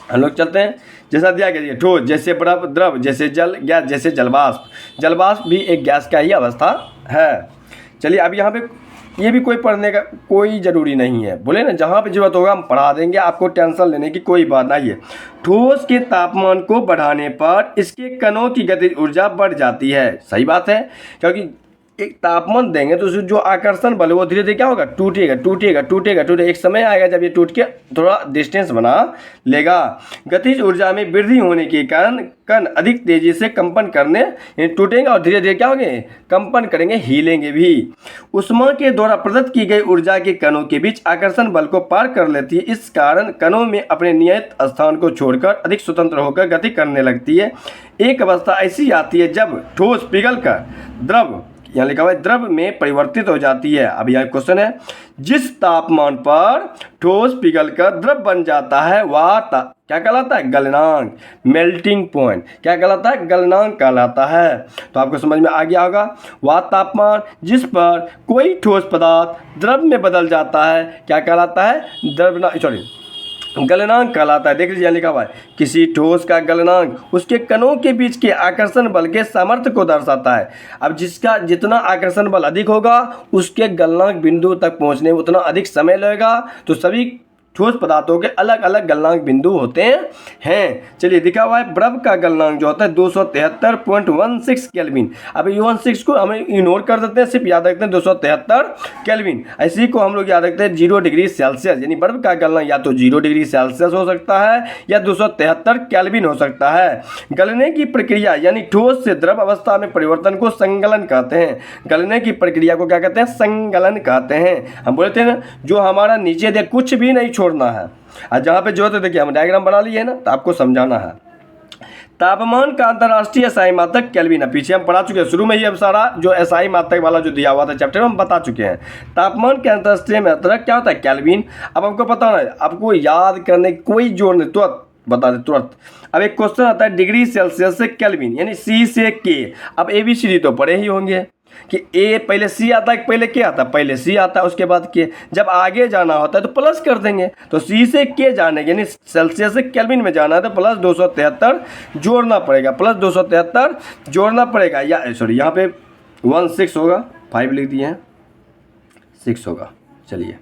हम लोग चलते हैं। जैसा दिया गया ठोस जैसे बर्फ, द्रव जैसे जल, गैस जैसे जलवाष्प। जलवाष्प भी एक गैस का ही अवस्था है। चलिए अब यहाँ पे ये भी कोई पढ़ने का कोई ज़रूरी नहीं है, बोले ना जहाँ पे ज़रूरत होगा हम पढ़ा देंगे, आपको टेंशन लेने की कोई बात नहीं है। ठोस के तापमान को बढ़ाने पर इसके कणों की गतिज ऊर्जा बढ़ जाती है। सही बात है, क्योंकि एक तापमान देंगे तो जो आकर्षण बल है वो धीरे धीरे क्या होगा, टूटेगा टूटेगा टूटेगा टूटेगा। एक समय आएगा जब ये टूट के थोड़ा डिस्टेंस बना लेगा। गतिज ऊर्जा में वृद्धि होने के कारण कण अधिक तेजी से कंपन करने टूटेंगे और धीरे धीरे क्या होंगे, कंपन करेंगे, हिलेंगे भी। उष्मा के द्वारा प्रदत्त की गई ऊर्जा के कणों के बीच आकर्षण बल को पार कर लेती है। इस कारण कणों में अपने नियत स्थान को छोड़कर अधिक स्वतंत्र होकर गति करने लगती है। एक अवस्था ऐसी आती है जब ठोस पिघलकर द्रव, यहाँ लिखा हुआ है द्रव में परिवर्तित हो जाती है। अब यहाँ क्वेश्चन है, जिस तापमान पर ठोस पिघलकर द्रव बन जाता है वह क्या कहलाता है, गलनांक, मेल्टिंग पॉइंट। क्या कहलाता है, गलनांक कहलाता है। तो आपको समझ में आ गया होगा, वह तापमान जिस पर कोई ठोस पदार्थ द्रव में बदल जाता है क्या कहलाता है, गलनांक कहलाता है। देख लीजिए लिखा हुआ है, किसी ठोस का गलनांक उसके कणों के बीच के आकर्षण बल के सामर्थ्य को दर्शाता है। अब जिसका जितना आकर्षण बल अधिक होगा उसके गलनांक बिंदु तक पहुंचने में उतना अधिक समय लगेगा। तो सभी ठोस पदार्थों के अलग अलग गलनांक बिंदु होते हैं। चलिए दिखा हुआ है, बर्फ का गलनांक जो होता है 273.16 केल्विन। अब 16 को हम इग्नोर कर देते हैं, सिर्फ याद रखते हैं 273 केल्विन। इसी को हम लोग याद रखते हैं 0 डिग्री सेल्सियस, यानी बर्फ का गलनांक या तो 0 डिग्री सेल्सियस हो सकता है या 273 केल्विन हो सकता है। गलने की प्रक्रिया यानी ठोस से द्रव अवस्था में परिवर्तन को संगलन कहते हैं। गलने की प्रक्रिया को क्या कहते हैं, संगलन कहते हैं। हम बोलते हैं ना, जो हमारा नीचे दे कुछ भी नहीं छोड़ना है, और जहाँ पे जो है, देखिए हम डायग्राम बना लिए है ना, तो आपको समझाना है। तापमान का अंतर्राष्ट्रीय एसआई मात्रक केल्विन है। पीछे हम पढ़ा चुके हैं, शुरू में ही अब सारा जो एसआई मात्रक वाला जो दिया हुआ था चैप्टर में हम बता चुके हैं। तापमान के अंतर्राष्ट्रीय मात्रक क्या होता है, केल्विन। अब हमको पता है, आपको याद करने की कोई जोड़ नहीं, तुरंत बता दे तुरंत। अब एक क्वेश्चन आता है डिग्री सेल्सियस से केल्विन, यानी सी से के। अब ABCD तो पढ़े ही होंगे कि ए पहले सी आता है, पहले के आता है, पहले सी आता है उसके बाद के। जब आगे जाना होता है तो प्लस कर देंगे, तो सी से के जाने यानी सेल्सियस से केल्विन में जाना है तो प्लस 273 जोड़ना पड़ेगा, प्लस 273 जोड़ना पड़ेगा। या सॉरी यहाँ पे 16 होगा, 5 लिख दिए हैं, 6 होगा। चलिए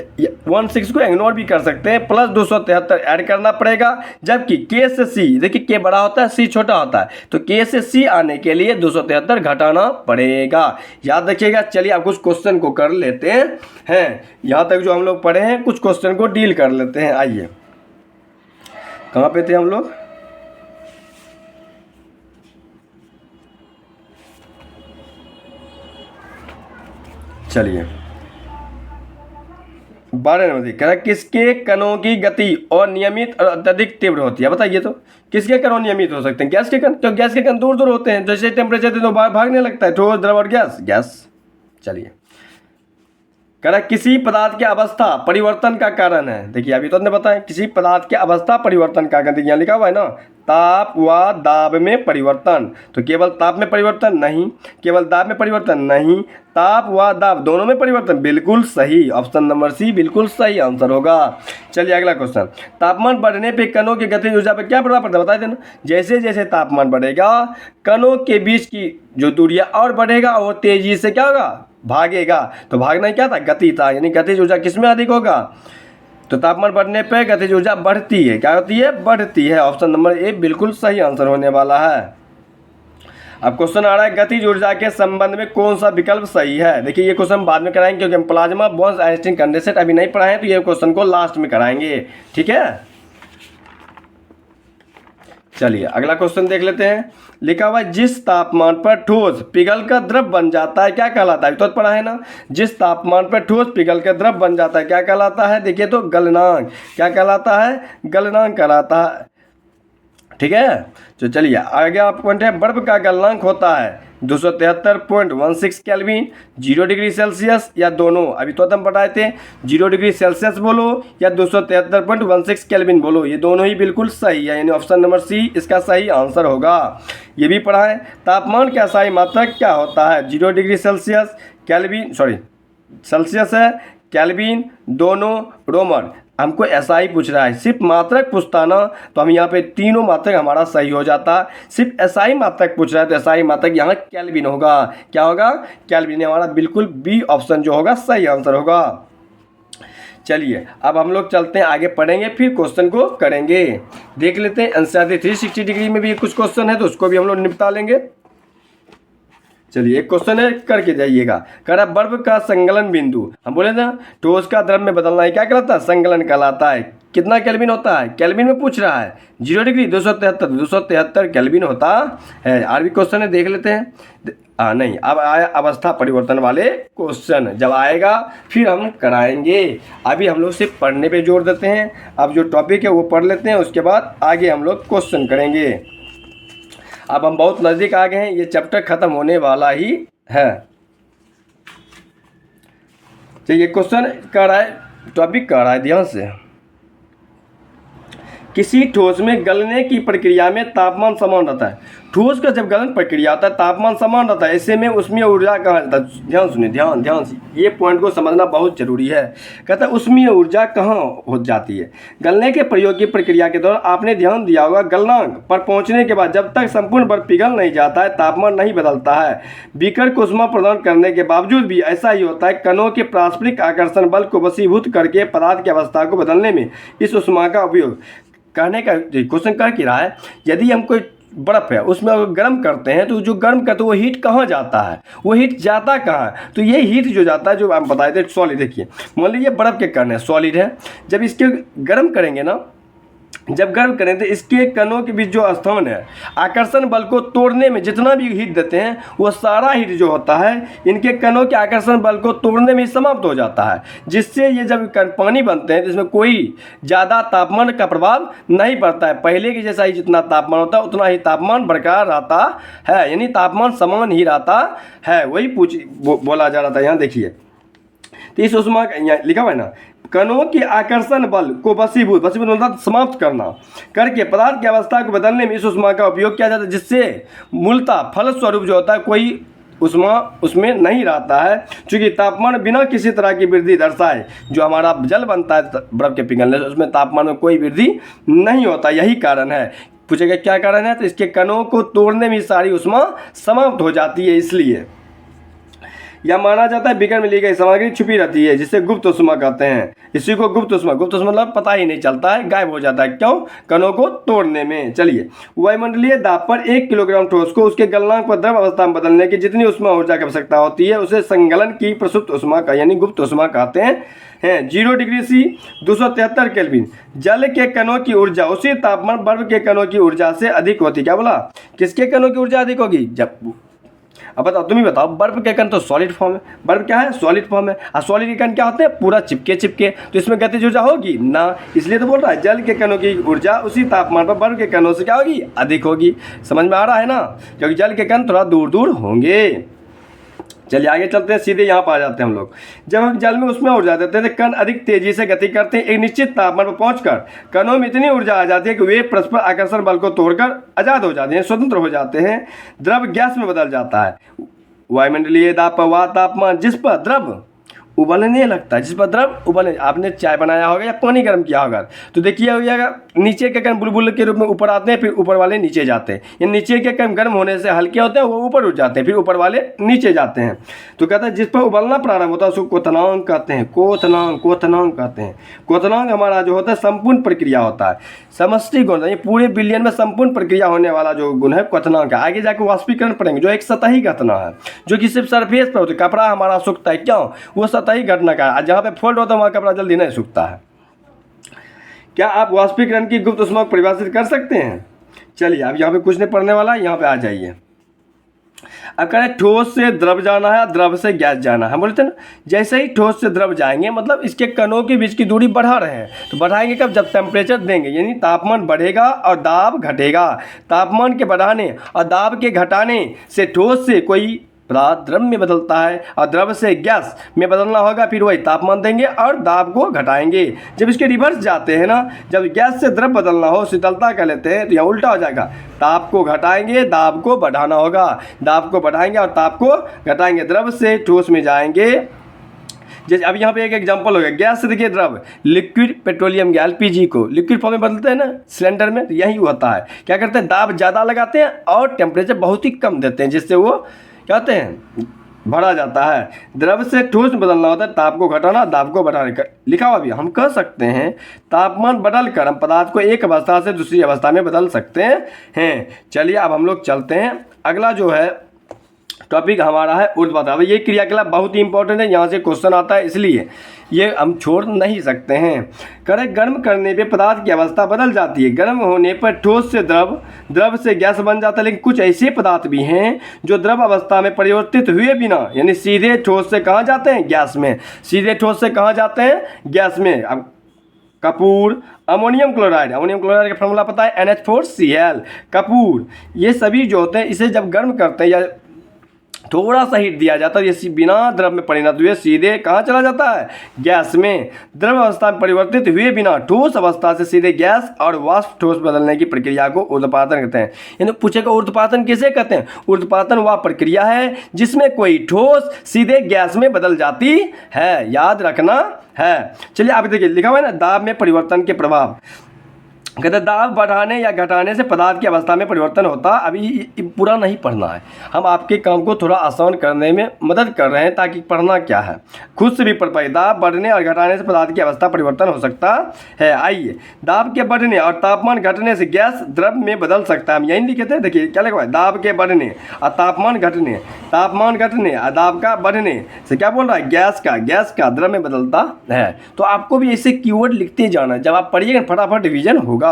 16 को इग्नोर भी कर सकते हैं, प्लस 273 ऐड करना पड़ेगा। जबकि के से सी, देखिए के बड़ा होता है सी छोटा होता है, तो के से सी आने के लिए 273 घटाना पड़ेगा, याद रखिएगा। चलिए अब कुछ क्वेश्चन को कर लेते हैं। यहाँ तक जो हम लोग पढ़े हैं कुछ क्वेश्चन को डील कर लेते हैं। आइए, कहाँ पे थे हम लोग, चलिए 12 नंबर कह रहा है, किसके कणों की गति और नियमित और अत्यधिक तीव्र होती है। बताइए तो किसके कण नियमित हो सकते हैं, गैस के कण। तो गैस के कण दूर दूर होते हैं, जैसे टेम्परेचर तो भागने लगता है, ठोस द्रव और गैस। चलिए कह रहा है, किसी पदार्थ के अवस्था परिवर्तन का कारण है। देखिए अभी तो हमने बताया, किसी पदार्थ के अवस्था परिवर्तन का कारण। देखिए यहाँ लिखा हुआ है ना, ताप व दाब में परिवर्तन। तो केवल ताप में परिवर्तन नहीं, केवल दाब में परिवर्तन नहीं, ताप व दाब दोनों में परिवर्तन। बिल्कुल सही, ऑप्शन नंबर सी बिल्कुल सही आंसर होगा। चलिए अगला क्वेश्चन, तापमान बढ़ने पे कणों की गतिज ऊर्जा पर क्या प्रभाव पड़ता है, बता देना। जैसे जैसे तापमान बढ़ेगा कणों के बीच की जो दूरियां और बढ़ेगा और तेजी से क्या होगा, भागेगा। तो भागना क्या था, गति था, यानी गतिज ऊर्जा किसमें अधिक होगा, तो तापमान बढ़ने पर गतिज ऊर्जा बढ़ती है। क्या होती है, बढ़ती है। ऑप्शन नंबर ए बिल्कुल सही आंसर होने वाला है। अब क्वेश्चन आ रहा है, गतिज ऊर्जा के संबंध में कौन सा विकल्प सही है। देखिए ये क्वेश्चन बाद में कराएंगे, क्योंकि हम प्लाज्मा बॉन्ड आइंस्टीन कंडेंसेट अभी नहीं पढ़ाए हैं, तो ये क्वेश्चन को लास्ट में कराएंगे, ठीक है। चलिए अगला क्वेश्चन देख लेते हैं। लिखा हुआ है, जिस तापमान पर ठोस पिघलकर द्रव बन जाता है क्या कहलाता है। तो पढ़ा है ना, जिस तापमान पर ठोस पिघलकर द्रव बन जाता है क्या कहलाता है। देखिए तो गलनांक। क्या कहलाता है, गलनांक कहलाता है, ठीक है। तो चलिए आगे आप पॉइंट है, बर्फ का गलनांक होता है 273.16 केल्विन, 0 डिग्री सेल्सियस या दोनों। अभी तो हम बताए थे 0 डिग्री सेल्सियस बोलो या 273.16 केल्विन बोलो, ये दोनों ही बिल्कुल सही है, यानी ऑप्शन नंबर सी इसका सही आंसर होगा। ये भी पढ़ा है, तापमान का एसआई मात्रक क्या होता है। 0 degree Celsius, kelvin, sorry Celsius है, केल्विन, दोनों, रोमन। हमको ऐसा ही पूछ रहा है, सिर्फ मात्रक पूछता ना तो हम यहाँ पे तीनों मात्रक हमारा सही हो जाता। सिर्फ एसआई मात्रक पूछ रहा है तो एसआई मात्रक यहाँ केल्विन होगा। क्या होगा? केल्विन। हमारा बिल्कुल बी ऑप्शन जो होगा सही आंसर होगा। चलिए अब हम लोग चलते हैं आगे, पढ़ेंगे फिर क्वेश्चन को करेंगे। देख लेते हैं एनसीईआरटी 360 डिग्री में भी कुछ क्वेश्चन है तो उसको भी हम लोग निपटा लेंगे। चलिए एक क्वेश्चन है, करके जाइएगा। कह रहा बर्फ का संगलन बिंदु, हम बोले ना ठोस का द्रव में बदलना है, क्या कहलाता है? संगलन कहलाता है। कितना केल्विन होता है? केल्विन में पूछ रहा है। 0 डिग्री 273 केल्विन होता है। और भी क्वेश्चन है, देख लेते हैं। नहीं, अब आया अवस्था परिवर्तन वाले क्वेश्चन, जब आएगा फिर हम कराएंगे। अभी हम लोग सिर्फ पढ़ने पे जोर देते हैं। अब जो टॉपिक है वो पढ़ लेते हैं, उसके बाद आगे हम लोग क्वेश्चन करेंगे। अब हम बहुत नज़दीक आ गए हैं, ये चैप्टर खत्म होने वाला ही है। चलिए क्वेश्चन कर रहा है, टॉपिक कर रहा है, ध्यान से। किसी ठोस में गलने की प्रक्रिया में तापमान समान रहता है। ठोस का जब गलन प्रक्रिया होता है तापमान समान रहता है, ऐसे में उसमें ऊर्जा कहाँ जाता है? ध्यान सुनिए, ध्यान से, ये पॉइंट को समझना बहुत जरूरी है। कहता है उसमें ऊर्जा कहाँ हो जाती है? गलने के प्रयोग की प्रक्रिया के दौरान आपने ध्यान दिया होगा, गलनांक पर पहुंचने के बाद जब तक संपूर्ण बर्फ पिघल नहीं जाता है तापमान नहीं बदलता है। बीकर को ऊष्मा प्रदान करने के बावजूद भी ऐसा ही होता है। कणों के पारस्परिक आकर्षण बल को वशीभूत करके पदार्थ की अवस्था को बदलने में इस ऊष्मा का उपयोग कहने का क्वेश्चन कर के रहा है। यदि हम कोई बर्फ़ है उसमें अगर गर्म करते हैं तो जो गर्म करते हैं वो हीट कहाँ जाता है? वो हीट जाता कहाँ है? तो ये हीट जो जाता है, जो हम बताए थे सॉलिड, देखिए मान लीजिए बर्फ़ के कण है, सॉलिड है, जब इसके गर्म करेंगे ना, जब गर्म करें तो इसके कणों के बीच जो स्थान है आकर्षण बल को तोड़ने में जितना भी हीट देते हैं वो सारा हीट जो होता है इनके कणों के आकर्षण बल को तोड़ने में समाप्त हो जाता है, जिससे ये जब पानी बनते हैं तो इसमें कोई ज़्यादा तापमान का प्रभाव नहीं पड़ता है। पहले की जैसा ही जितना तापमान होता है उतना ही तापमान बरकरार रहता है, यानी तापमान समान ही रहता है। वही बोला जा रहा था। यहाँ देखिए तो इस ऊष्मा यहाँ लिखा हुआ है ना, कणों के आकर्षण बल को वशीभूत मतलब समाप्त करना करके पदार्थ की अवस्था को बदलने में इस ऊष्मा का उपयोग किया जाता है, जिससे मूलतः फलस्वरूप जो होता है कोई ऊष्मा उसमें नहीं रहता है, क्योंकि तापमान बिना किसी तरह की वृद्धि दर्शाए जो हमारा जल बनता है बर्फ के पिघलने से उसमें तापमान में कोई वृद्धि नहीं होता। यही कारण है। पूछेगा क्या कारण है? तो इसके कणों को तोड़ने में सारी ऊष्मा समाप्त हो जाती है, इसलिए यह माना जाता है बीकर में ली गई सामग्री छुपी रहती है, जिसे गुप्त ऊष्मा कहते हैं। इसी को गुप्त ऊष्मा मतलब पता ही नहीं चलता है, गायब हो जाता है। क्यों? कणों को तोड़ने में। चलिए, वायुमंडलीय दाब पर 1 किलोग्राम ठोस को उसके गलनांक पर द्रव अवस्था में बदलने की जितनी ऊष्मा ऊर्जा की आवश्यकता होती है उसे संगलन की प्रसुप्त ऊष्मा का यानी गुप्त ऊष्मा कहते हैं। 0 डिग्री सी 273 केल्विन जल के कणों की ऊर्जा उसी तापमान बर्फ के कणों की ऊर्जा से अधिक होती। क्या बोला? किसके कणों की ऊर्जा अधिक होगी? जब अब बताओ, तुम ही बताओ, बर्फ के कण तो सॉलिड फॉर्म है, बर्फ क्या है? सॉलिड फॉर्म है। और सॉलिड के कण क्या होते हैं? पूरा चिपके, तो इसमें गतिज ऊर्जा होगी ना, इसलिए तो बोल रहा है जल के कणों की ऊर्जा उसी तापमान पर बर्फ के कणों से क्या होगी? अधिक होगी। समझ में आ रहा है ना? क्योंकि जल के कण थोड़ा दूर दूर होंगे। चलिए आगे चलते हैं, सीधे यहाँ पर आ जाते हैं हम लोग। जब हम जल में उसमें ऊर्जा देते हैं तो कण अधिक तेजी से गति करते हैं। एक निश्चित तापमान पर पहुंचकर कणों में इतनी ऊर्जा आ जाती है कि वे परस्पर आकर्षण बल को तोड़कर आज़ाद हो जाते हैं, स्वतंत्र हो जाते हैं। द्रव गैस में बदल जाता है। वायुमंडलीय दाब पर वह तापमान जिस पर द्रव उबलने लगता है, जिस पर द्रव उबलने, आपने चाय बनाया होगा या पानी गर्म किया होगा तो देखिए हो जाएगा नीचे के कण बुलबुल के रूप में ऊपर आते हैं, फिर ऊपर वाले नीचे जाते हैं। ये नीचे के कण गर्म होने से हल्के होते हैं, वो ऊपर उठ जाते हैं, फिर ऊपर वाले नीचे जाते हैं। तो कहता है जिस पर उबलना प्रारंभ होता है उसको क्वथनांक कहते हैं। क्वथनांक कहते हैं। क्वथनांक हमारा जो होता है संपूर्ण प्रक्रिया होता है, समष्टि गुण, ये पूरे बिलियन में संपूर्ण प्रक्रिया होने वाला जो गुण है क्वथनांक है। आगे जाकर वाष्पीकरण पढ़ेंगे जो एक सतही घटना है, जो कि सिर्फ सरफेस पर होती है। कपड़ा हमारा सूखता है, क्यों? वो सतही घटना का है। जहाँ पे फोल्ड होता है वहाँ कपड़ा जल्दी नहीं सूखता है। क्या आप वाष्पीकरण की गुप्त ऊष्मा को परिभाषित कर सकते हैं? चलिए अब यहाँ पे कुछ नहीं पढ़ने वाला, यहाँ पे आ जाइए। अब कह रहे ठोस से द्रव जाना है, द्रव से गैस जाना है। बोलते ना जैसे ही ठोस से द्रव जाएंगे मतलब इसके कणों के बीच की दूरी बढ़ा रहे हैं, तो बढ़ाएंगे कब? जब टेम्परेचर देंगे, यानी तापमान बढ़ेगा और दाब घटेगा। तापमान के बढ़ाने और दाब के घटाने से ठोस से कोई पदार्थ द्रव में बदलता है और द्रव से गैस में बदलना होगा, फिर वही तापमान देंगे और दाब को घटाएंगे। जब इसके रिवर्स जाते हैं ना, जब गैस से द्रव बदलना हो, शीतलता कर लेते हैं, तो यहाँ उल्टा हो जाएगा। ताप को घटाएंगे, दाब को बढ़ाना होगा। दाब को बढ़ाएंगे और ताप को घटाएंगे। द्रव से ठोस में जाएंगे जैसे अब यहाँ पे एक एग्जांपल हो गया, गैस से देखिए द्रव, लिक्विड पेट्रोलियम गैस एलपीजी को लिक्विड फॉर्म में बदलते हैं ना सिलेंडर में, तो यही होता है। क्या करते हैं, दाब ज़्यादा लगाते हैं और टेम्परेचर बहुत ही कम देते हैं, जिससे वो क्या होते हैं, भरा जाता है। द्रव से ठोस में बदलना होता है, ताप को घटाना, दाब को बढ़ाने का। लिखा हुआ भी हम कह सकते हैं तापमान बदल कर हम पदार्थ को एक अवस्था से दूसरी अवस्था में बदल सकते हैं। चलिए अब हम लोग चलते हैं, अगला जो है टॉपिक हमारा है ऊर्ध्वपातन। अब ये क्रियाकलाप बहुत ही इंपॉर्टेंट है, यहाँ से क्वेश्चन आता है, इसलिए ये हम छोड़ नहीं सकते हैं। करें, गर्म करने पे पदार्थ की अवस्था बदल जाती है। गर्म होने पर ठोस से द्रव, द्रव से गैस बन जाता है। लेकिन कुछ ऐसे पदार्थ भी हैं जो द्रव अवस्था में परिवर्तित हुए बिना यानी सीधे ठोस से कहाँ जाते हैं, गैस में। सीधे ठोस से कहाँ जाते हैं, गैस में। अब कपूर, अमोनियम क्लोराइड का फॉर्मूला पता है NH4Cl, कपूर, ये सभी जो होते हैं इसे जब गर्म करते हैं या थोड़ा सा हीट दिया जाता है, ये बिना द्रव में परिणत हुए सीधे कहाँ चला जाता है, गैस में। द्रव अवस्था में परिवर्तित हुए बिना ठोस अवस्था से सीधे गैस और वाष्प ठोस बदलने की प्रक्रिया को ऊर्ध्वपातन कहते हैं। यानी पूछेगा ऊर्ध्वपातन किसे कहते हैं। ऊर्ध्वपातन वह प्रक्रिया है जिसमें कोई ठोस सीधे गैस में बदल जाती है, याद रखना है। चलिए आप देखिए, लिखा हुआ है ना, दाब में परिवर्तन के प्रभाव। कहते दाब बढ़ाने या घटाने से पदार्थ की अवस्था में परिवर्तन होता। अभी पूरा नहीं पढ़ना है, हम आपके काम को थोड़ा आसान करने में मदद कर रहे हैं ताकि पढ़ना क्या है खुद से भी पढ़ पाए। दाब बढ़ने और घटाने से पदार्थ की अवस्था परिवर्तन हो सकता है। आइए, दाब के बढ़ने और तापमान घटने से गैस द्रव में बदल सकता है। हम यही लिखे थे, देखिए क्या लिखा है, दाब के बढ़ने और तापमान घटने और दाब का बढ़ने से क्या बोल रहा है, गैस का द्रव में बदलता है। तो आपको भी ऐसे कीवर्ड लिखते जाना, जब आप पढ़िएगा फटाफट रिवीजन होगा।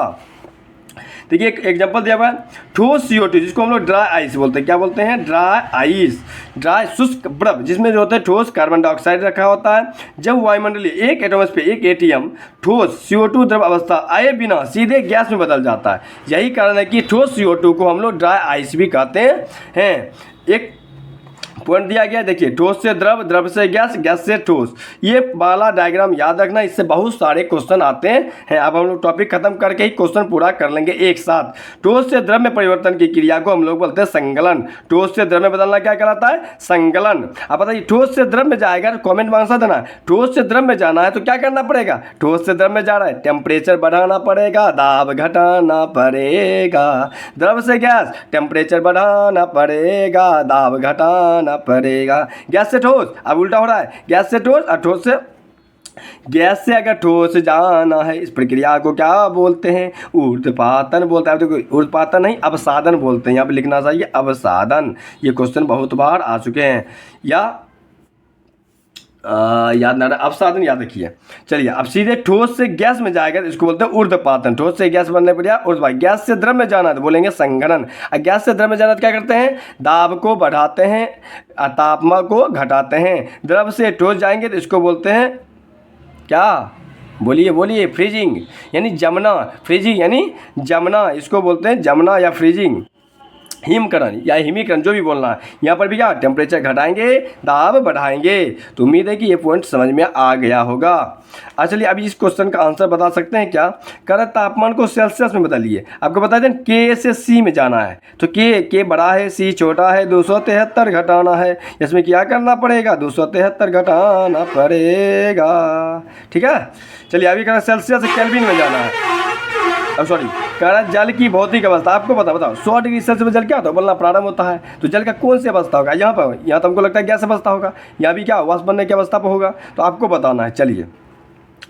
देखिए एक एग्जांपल दिया हुआ है, ठोस CO2 जिसको हम लोग ड्राई आइस बोलते हैं। क्या बोलते हैं, ड्राई आइस, ड्राई शुष्क बर्फ, जिसमें जो होता है ठोस कार्बन डाइऑक्साइड रखा होता है। जब वायुमंडलीय एक एटमॉस्फेयर एक ATM ठोस CO2 द्रव अवस्था आए बिना सीधे गैस में बदल जाता है। यही कारण है कि ठोस CO2 को हम लोग ड्राई आइस भी कहते हैं। एक पॉइंट दिया गया, देखिए, ठोस से द्रव, द्रव से गैस, गैस से ठोस। ये वाला डायग्राम याद रखना, इससे बहुत सारे क्वेश्चन आते हैं। अब हम लोग टॉपिक खत्म करके ही क्वेश्चन पूरा कर लेंगे एक साथ। ठोस से द्रव में परिवर्तन की क्रिया को हम लोग बोलते हैं संगलन। ठोस से द्रव में बदलना क्या कहलाता है, संगलन। अब बताइए, ठोस से द्रव में जाएगा, कॉमेंट में आंसर देना। ठोस से द्रव में जाना है तो क्या करना पड़ेगा, ठोस से द्रव में जा रहा है, टेम्परेचर बढ़ाना पड़ेगा, दाब घटाना पड़ेगा। द्रव से गैस, टेम्परेचर बढ़ाना पड़ेगा, दाब घटाना पड़ेगा। गैस से ठोस, अब उल्टा हो रहा है, गैस से ठोस और ठोस से गैस से अगर ठोस जाना है, इस प्रक्रिया को क्या बोलते हैं, ऊर्ध्वपातन बोलते हैं। तो ऊर्ध्वपातन नहीं, अवसादन बोलते हैं। यहाँ पे लिखना चाहिए अवसादन। ये क्वेश्चन बहुत बार आ चुके हैं, या याद ना, अवसादन याद रखिए। चलिए, अब सीधे ठोस से गैस में जाएगा तो इसको बोलते हैं ऊर्ध्वपातन। ठोस से गैस बनने पर ऊर्ध्वपातन। गैस से द्रव में जाना तो बोलेंगे संघनन। और गैस से द्रव में जाना तो क्या करते हैं, दाब को बढ़ाते हैं, तापमान को घटाते हैं। द्रव से ठोस जाएंगे तो इसको बोलते हैं क्या, बोलिए, फ्रीजिंग यानी जमना। फ्रीजिंग यानी जमना, इसको बोलते हैं जमना या फ्रीजिंग। हिमकरण या हिमीकरण, जो भी बोलना है। यहाँ पर भी क्या, टेम्परेचर घटाएंगे, दाब बढ़ाएंगे। तो उम्मीद है कि ये पॉइंट समझ में आ गया होगा। चलिए अभी इस क्वेश्चन का आंसर बता सकते हैं क्या, करें तापमान को सेल्सियस में बदलिए। आपको बता दें K से C में जाना है, तो K बड़ा है, C छोटा है, 273 घटाना है। इसमें क्या करना पड़ेगा, 273 घटाना पड़ेगा। ठीक है, चलिए अभी करें सेल्सियस से केल्विन में जाना है। अब सॉरी, कह रहा है जल की भौतिक अवस्था। आपको बताओ 100 डिग्री सेल्सियस में जल क्या होता है, बोलना प्रारंभ होता है। तो जल का कौन सी अवस्था होगा, यहाँ तो हमको लगता है गैस अवस्था होगा, यहाँ भी क्या वाष्प बनने की अवस्था पर होगा। तो आपको बताना है। चलिए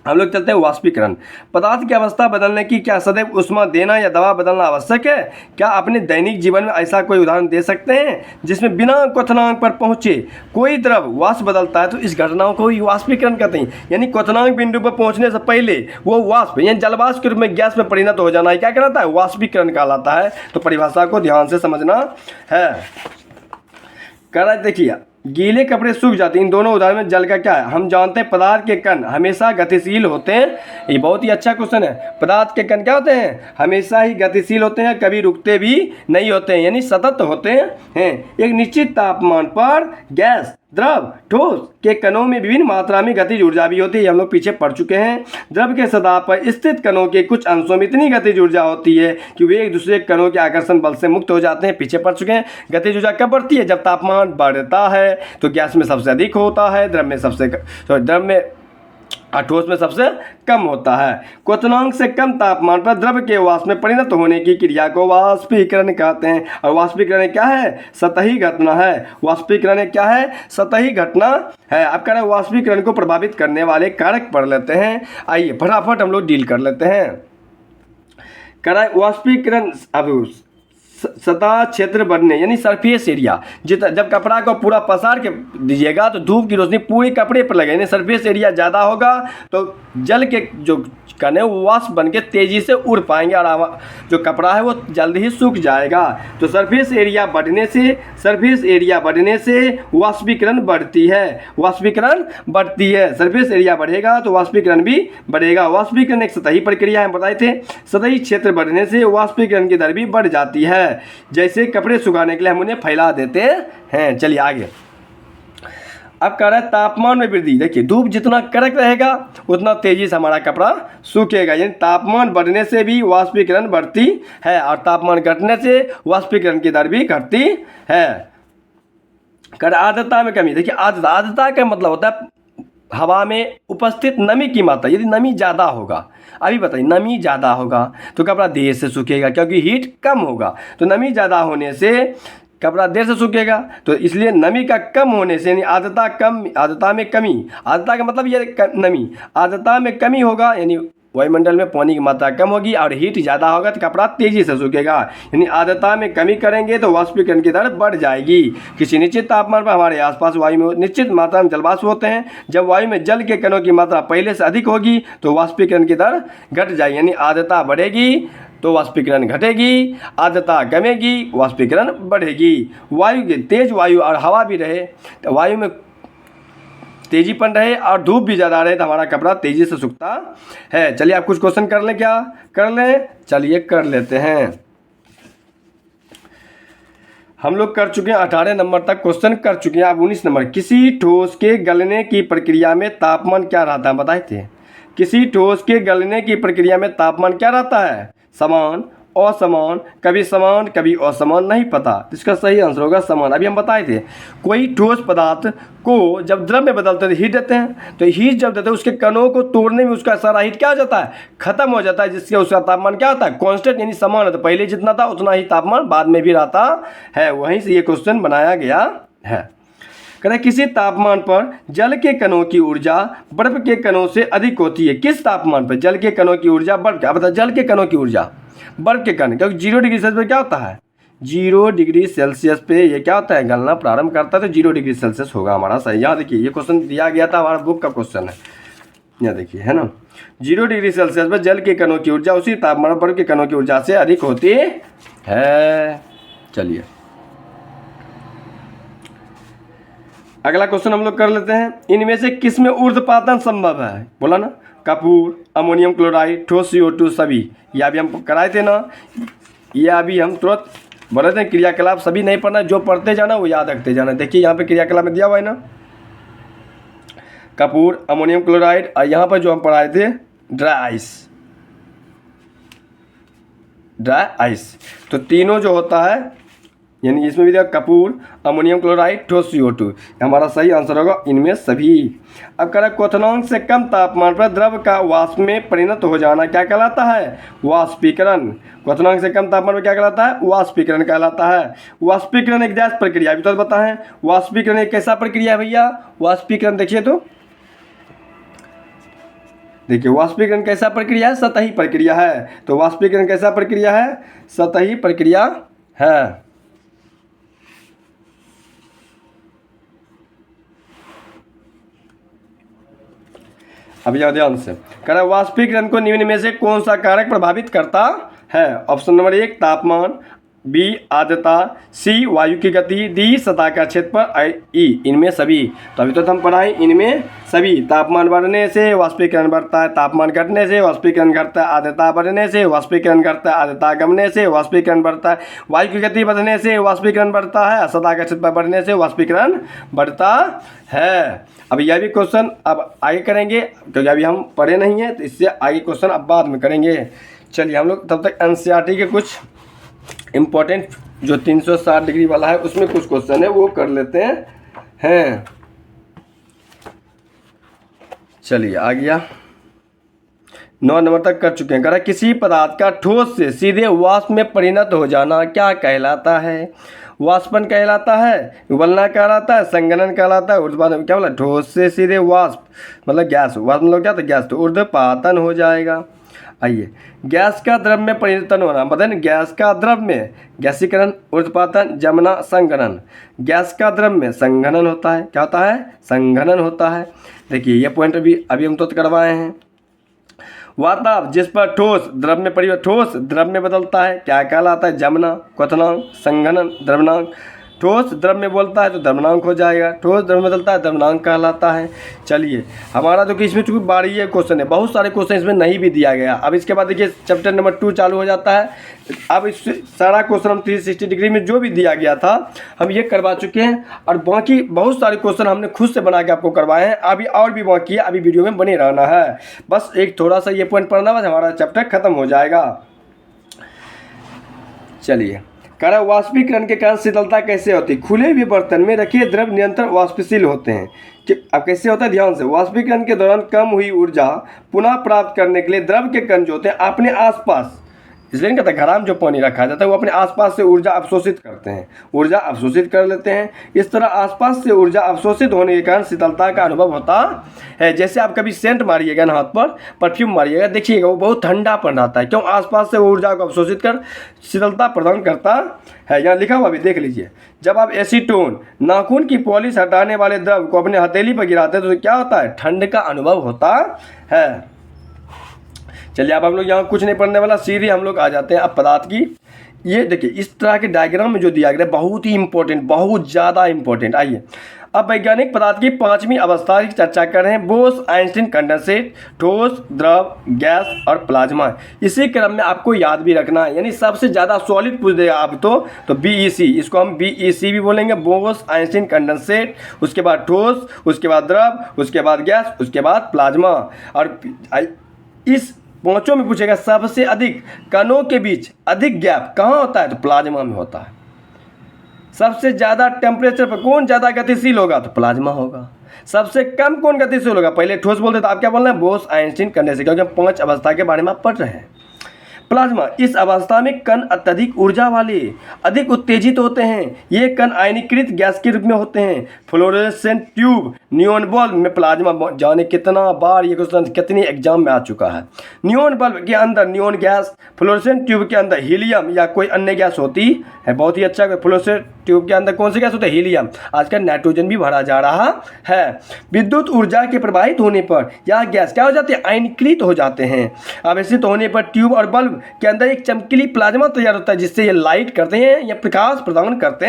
हम लोग चलते हैं वाष्पीकरण। पदार्थ की अवस्था बदलने की क्या सदैव उष्मा देना या दबाव बदलना आवश्यक है। क्या अपने दैनिक जीवन में ऐसा कोई उदाहरण दे सकते हैं जिसमें बिना क्वथनांक पर पहुंचे कोई द्रव वाष्प बदलता है, तो इस घटनाओं को ही वाष्पीकरण कहते हैं। यानी क्वथनांक बिंदु पर पहुंचने से पहले वो वाष्प यानी जलवाष्प के रूप में गैस में परिणत हो जाना है, क्या कहलाता है, वाष्पीकरण कहलाता है। तो परिभाषा को ध्यान से समझना है। कह रहा है, देखिए, गीले कपड़े सूख जाते हैं। इन दोनों उदाहरण में जल का क्या है, हम जानते हैं पदार्थ के कण हमेशा गतिशील होते हैं। ये बहुत ही अच्छा क्वेश्चन है। पदार्थ के कण क्या होते हैं, हमेशा ही गतिशील होते हैं, कभी रुकते भी नहीं होते हैं, यानी सतत होते हैं। एक निश्चित तापमान पर गैस द्रव ठोस के कणों में विभिन्न मात्रा में गतिज ऊर्जा भी होती है, हम लोग पीछे पढ़ चुके हैं। द्रव के सतह पर स्थित कणों के कुछ अंशों में इतनी गतिज ऊर्जा होती है कि वे एक दूसरे कणों के आकर्षण बल से मुक्त हो जाते हैं, पीछे पढ़ चुके हैं। गतिज ऊर्जा कब बढ़ती है? जब तापमान बढ़ता है तो गैस में सबसे अधिक होता है, ठोस में सबसे कम होता है। क्वथनांक से कम तापमान पर द्रव के वाष्प में परिणत होने की क्रिया को वाष्पीकरण कहते हैं। और वाष्पीकरण क्या है? सतही घटना है। वाष्पीकरण क्या है? सतही घटना है। अब कह रहे हैं वाष्पीकरण को प्रभावित करने वाले कारक पढ़ लेते हैं। आइए फटाफट हम लोग डील कर लेते हैं। कह रहा है वाष्पीकरण अब सतह क्षेत्र बढ़ने यानी सरफेस एरिया, जब कपड़ा को पूरा पसार के दीजिएगा तो धूप की रोशनी पूरे कपड़े पर लगे, यानी सरफेस एरिया ज़्यादा होगा तो जल के जो कण है वो वाष्प बन के तेज़ी से उड़ पाएंगे और जो कपड़ा है वो जल्द ही सूख जाएगा। तो सरफेस एरिया बढ़ने से वाष्पीकरण बढ़ती है। सरफेस एरिया बढ़ेगा तो वाष्पीकरण भी बढ़ेगा। वाष्पीकरण एक सतही प्रक्रिया है, बताए थे। सतही क्षेत्र बढ़ने से वाष्पीकरण की दर भी बढ़ जाती है। जैसे कपड़े सुखाने के लिए हम उन्हें फैला देते हैं। चलिए आगे। अब कह रहा है तापमान में वृद्धि। देखिए धूप जितना कड़क रहेगा उतना तेजी से हमारा कपड़ा सूखेगा, यानी तापमान बढ़ने से भी वाष्पीकरण बढ़ती है और तापमान घटने से वाष्पीकरण की दर भी घटती है। कर आर्द्रता में कमी। देखिए आर्द्रता का मतलब होता है हवा में उपस्थित नमी की मात्रा। यदि नमी ज़्यादा होगा, अभी बताइए नमी ज़्यादा होगा तो कपड़ा देर से सूखेगा क्योंकि हीट कम होगा। तो नमी ज़्यादा होने से कपड़ा देर से सूखेगा, तो इसलिए नमी का कम होने से यानी आर्द्रता में कमी। आर्द्रता का मतलब ये नमी, आर्द्रता में कमी होगा यानी वायुमंडल में पानी की मात्रा कम होगी और हीट ज़्यादा होगा तो कपड़ा तेज़ी से सूखेगा। यानी आर्द्रता में कमी करेंगे तो वाष्पीकरण की दर बढ़ जाएगी। किसी निश्चित तापमान पर हमारे आसपास वायु में निश्चित मात्रा में जलवाष्प होते हैं। जब वायु में जल के कणों की मात्रा पहले से अधिक होगी तो वाष्पीकरण की दर घट जाएगी, यानी आर्द्रता बढ़ेगी तो वाष्पीकरण घटेगी, आर्द्रता कमेगी वाष्पीकरण बढ़ेगी। वायु के तेज वायु और हवा भी रहे तो वायु में तेजीपन रहे और धूप भी ज़्यादा रहे तो हमारा कपड़ा तेज़ी से सूखता है। चलिए आप कुछ क्वेश्चन कर लें, क्या कर लें? चलिए कर लेते हैं। हम लोग कर चुके हैं 18 नंबर तक क्वेश्चन कर चुके हैं। अब 19 नंबर। किसी ठोस के गलने की प्रक्रिया में तापमान क्या रहता है? बताए थे। किसी ठोस के गलने की प्रक्रिया में तापमान क्या रहता है? समान, असमान, कभी समान कभी असमान, नहीं पता। इसका सही आंसर होगा समान। अभी हम बताए थे कोई ठोस पदार्थ को जब द्रव में बदलते हैं हीट देते हैं, तो हीट जब देते हैं उसके कणों को तोड़ने में उसका सारा हीट क्या हो जाता है? खत्म हो जाता है, जिससे उसका तापमान क्या होता है? कांस्टेंट, यानी समान है। तो पहले जितना था उतना ही तापमान बाद में भी रहता है। वहीं से ये क्वेश्चन बनाया गया है। कहते किसी तापमान पर जल के कणों की ऊर्जा बर्फ के कणों से अधिक होती है। किस तापमान पर जल के कणों की ऊर्जा बर्फ क्या बता? जल के कणों की ऊर्जा बर्फ के कण, क्योंकि 0 डिग्री सेल्सियस पर क्या होता है? 0 डिग्री सेल्सियस पे ये क्या होता है? गलना प्रारंभ करता है, तो 0 डिग्री सेल्सियस होगा हमारा सही। यहाँ देखिए ये क्वेश्चन दिया गया था, हमारा बुक का क्वेश्चन है, यहाँ देखिए है ना। 0 डिग्री सेल्सियस पर जल के कणों की ऊर्जा उसी तापमान पर बर्फ के कणों की ऊर्जा से अधिक होती है। चलिए अगला क्वेश्चन हम लोग कर लेते हैं। इनमें से किस में ऊर्ध्वपातन संभव है? बोला ना, कपूर, अमोनियम क्लोराइड, ठोस CO2 सभी। ये अभी हम कराए थे ना, ये अभी हम तुरंत बोले थे। क्रियाकलाप सभी नहीं पढ़ना, जो पढ़ते जाना वो याद रखते जाना। देखिए यहाँ पे क्रियाकलाप में दिया हुआ है ना, कपूर, अमोनियम क्लोराइड, और यहाँ पर जो हम पढ़ाए थे ड्राई आइस। तो तीनों जो होता है यानी इसमें भी दिया कपूर, अमोनियम क्लोराइड, ठोस CO2, हमारा सही आंसर होगा इनमें सभी। अब कह रहा है क्वथनांक से कम तापमान पर द्रव का वाष्प में परिणत हो जाना क्या कहलाता है? वाष्पीकरण। क्वथनांक से कम तापमान पर क्या कहलाता है? वाष्पीकरण कहलाता है। वाष्पीकरण एक गैस प्रक्रिया भी तो बताएं। वाष्पीकरण एक कैसा प्रक्रिया है भैया? वाष्पीकरण देखिए तो देखिए वाष्पीकरण कैसा प्रक्रिया है? सतही प्रक्रिया है। तो वाष्पीकरण कैसा प्रक्रिया है? सतही प्रक्रिया है। अब यह ध्यान से कह रहा है वाष्पीकरण को निम्न में से कौन सा कारक प्रभावित करता है? ऑप्शन नंबर 1 तापमान, बी आर्द्रता, सी वायु की गति, डी सतह का क्षेत्रफल, ई इनमें सभी। तो अभी तो हम पढ़ाए इनमें सभी। तापमान बढ़ने से वाष्पीकरण बढ़ता है, तापमान घटने से वाष्पीकरण घटता है, आर्द्रता बढ़ने से वाष्पीकरण घटता है, आर्द्रता कमने से वाष्पीकरण बढ़ता है, वायु की गति बढ़ने से वाष्पीकरण बढ़ता है, सतह का क्षेत्रफल बढ़ने से वाष्पीकरण बढ़ता है। अब यह भी क्वेश्चन अब आगे करेंगे क्योंकि अभी हम पढ़े नहीं हैं, तो इससे आगे क्वेश्चन अब बाद में करेंगे। चलिए हम लोग तब तक एनसीईआरटी के कुछ इम्पोर्टेंट जो 360 डिग्री वाला है उसमें कुछ क्वेश्चन है वो कर लेते हैं। चलिए आ गया, 9 नंबर तक कर चुके हैं। कह रहा है किसी पदार्थ का ठोस से सीधे वाष्प में परिणत हो जाना क्या कहलाता है? वाष्पन कहलाता है, उबलना कहलाता है, संघनन कहलाता है, ऊर्ध्वपातन। क्या बोला? ठोस से सीधे वाष्प मतलब गैस, वाष्प मतलब क्या? तो गैस, तो ऊर्ध्वपातन हो जाएगा। आइए, गैस का द्रव में परिवर्तन होना, मतलब गैस का द्रव में गैसीकरण, ऊर्ध्वपातन, जमना, संघनन। गैस का द्रव में संघनन होता है। क्या होता है? संघनन होता है। देखिए ये पॉइंट अभी हम तो करवाए हैं। वाताव जिस पर ठोस द्रव में ठोस द्रव में बदलता है क्या कहलाता है? जमना, क्वथनांक, संघनन, द्रवनांक। ठोस द्रव में बोलता है तो द्रवनांक हो जाएगा, ठोस द्रव में बदलता है द्रवनांक कहलाता है। चलिए हमारा तो इसमें चूंकि 12 क्वेश्चन है, बहुत सारे क्वेश्चन इसमें नहीं भी दिया गया। अब इसके बाद देखिए चैप्टर नंबर 2 चालू हो जाता है। अब इस सारा क्वेश्चन हम 360 डिग्री में जो भी दिया गया था हम ये करवा चुके हैं, और बाकी बहुत सारे क्वेश्चन हमने खुद से बना के आपको करवाए हैं। अभी और भी बाकी है, अभी वीडियो में बने रहना है। बस एक थोड़ा सा ये पॉइंट पढ़ना, बस हमारा चैप्टर खत्म हो जाएगा। चलिए, कह रहा वाष्पीकरण के कारण शीतलता कैसे होती है? खुले हुए बर्तन में रखे द्रव निरंतर वाष्पशील होते हैं। कि अब कैसे होता है? ध्यान से, वाष्पीकरण के दौरान कम हुई ऊर्जा पुनः प्राप्त करने के लिए द्रव के कण जो होते हैं अपने आसपास, इसलिए नहीं कहता घड़ा में जो पानी रखा जाता है वो अपने आसपास से ऊर्जा अवशोषित करते हैं, ऊर्जा अवशोषित कर लेते हैं। इस तरह आसपास से ऊर्जा अवशोषित होने के कारण शीतलता का अनुभव होता है। जैसे आप कभी सेंट मारिएगा ना, हाथ पर परफ्यूम मारिएगा, देखिएगा वो बहुत ठंडा पड़ जाता है। क्यों? आसपास से ऊर्जा को अवशोषित कर शीतलता प्रदान करता है। यहाँ लिखा हुआ भी देख लीजिए। जब आप एसीटोन नाखून की पॉलिश हटाने वाले द्रव को अपने हथेली पर गिराते हैं तो क्या होता है? ठंड का अनुभव होता है। चलिए अब हम लोग यहाँ कुछ नहीं पढ़ने वाला, सीधे हम लोग आ जाते हैं अब पदार्थ की। ये देखिए इस तरह के डायग्राम में जो दिया गया है बहुत ही इंपॉर्टेंट, बहुत ज़्यादा इंपॉर्टेंट। आइए अब वैज्ञानिक पदार्थ की 5वीं अवस्था की चर्चा कर रहे हैं। बोस आइंस्टीन कंडेंसेट, ठोस, द्रव, गैस और प्लाज्मा। इसी क्रम में आपको याद भी रखना है, यानी सबसे ज़्यादा सॉलिड पूछ देगा आप तो बीईसी, इसको हम बीईसी भी बोलेंगे, बोस आइंस्टीन कंडेंसेट, उसके बाद ठोस, उसके बाद द्रव, उसके बाद गैस, उसके बाद प्लाज्मा। और इस पांचों में पूछेगा सबसे अधिक कणों के बीच अधिक गैप कहाँ होता है? तो प्लाज्मा में होता है। सबसे ज़्यादा टेम्परेचर पर कौन ज़्यादा गतिशील होगा? तो प्लाज्मा होगा। सबसे कम कौन गतिशील होगा? पहले ठोस बोलते तो आप क्या बोल रहे हैं? बोस आइंस्टीन कंडेंसेट, क्योंकि हम 5 अवस्था के बारे में आप पढ़ रहे हैं। प्लाज्मा, इस अवस्था में कण अत्यधिक ऊर्जा वाले अधिक उत्तेजित होते हैं। ये कण आयनीकृत गैस के रूप में होते हैं। फ्लोरोसेंट ट्यूब, नियॉन बल्ब में प्लाज्मा, जाने कितना बार ये क्वेश्चन कितने एग्जाम में आ चुका है। नियॉन बल्ब के अंदर नियॉन गैस, फ्लोरोसेंट ट्यूब के अंदर हीलियम या कोई अन्य गैस होती है। बहुत ही अच्छा। फ्लोरोसेंट ट्यूब के अंदर कौन सी गैस होती है? हीलियम। आजकल नाइट्रोजन भी भरा जा रहा है। विद्युत ऊर्जा के प्रवाहित होने पर यह गैस क्या हो जाती है? आयनीकृत हो जाते हैं। आवेशित होने पर ट्यूब और बल्ब के अंदर एक चमकीली प्लाज्मा तैयार होता है जिससे ये लाइट करते हैं या प्रकाश प्रदान करते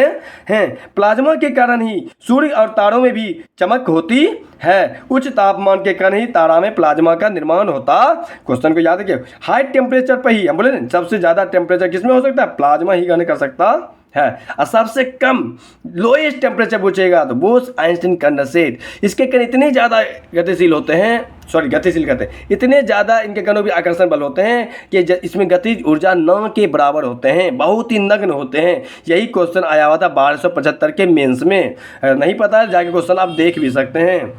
हैं। प्लाज्मा के कारण ही सूर्य और तारों में भी चमक होती है। उच्च तापमान के कारण ही तारा में प्लाज्मा का निर्माण होता। क्वेश्चन को याद रखिए, हाई टेम्परेचर पर ही हम बोले ना सबसे ज्यादा टेम्परेचर किसमें हो सकता है? प्लाज्मा ही ग्रहण कर सकता है। और सबसे कम लोएस्ट टेम्परेचर पूछेगा तो बोस आइंस्टीन कंडेंसेट। इसके कण इतने ज़्यादा गतिशील होते हैं, गतिशील कहते हैं, इतने ज़्यादा इनके कणों भी आकर्षण बल होते हैं कि इसमें गतिज ऊर्जा न के बराबर होते हैं, बहुत ही नग्न होते हैं। यही क्वेश्चन आया हुआ था 1275 के मेंस में। नहीं पता है जाके क्वेश्चन आप देख भी सकते हैं।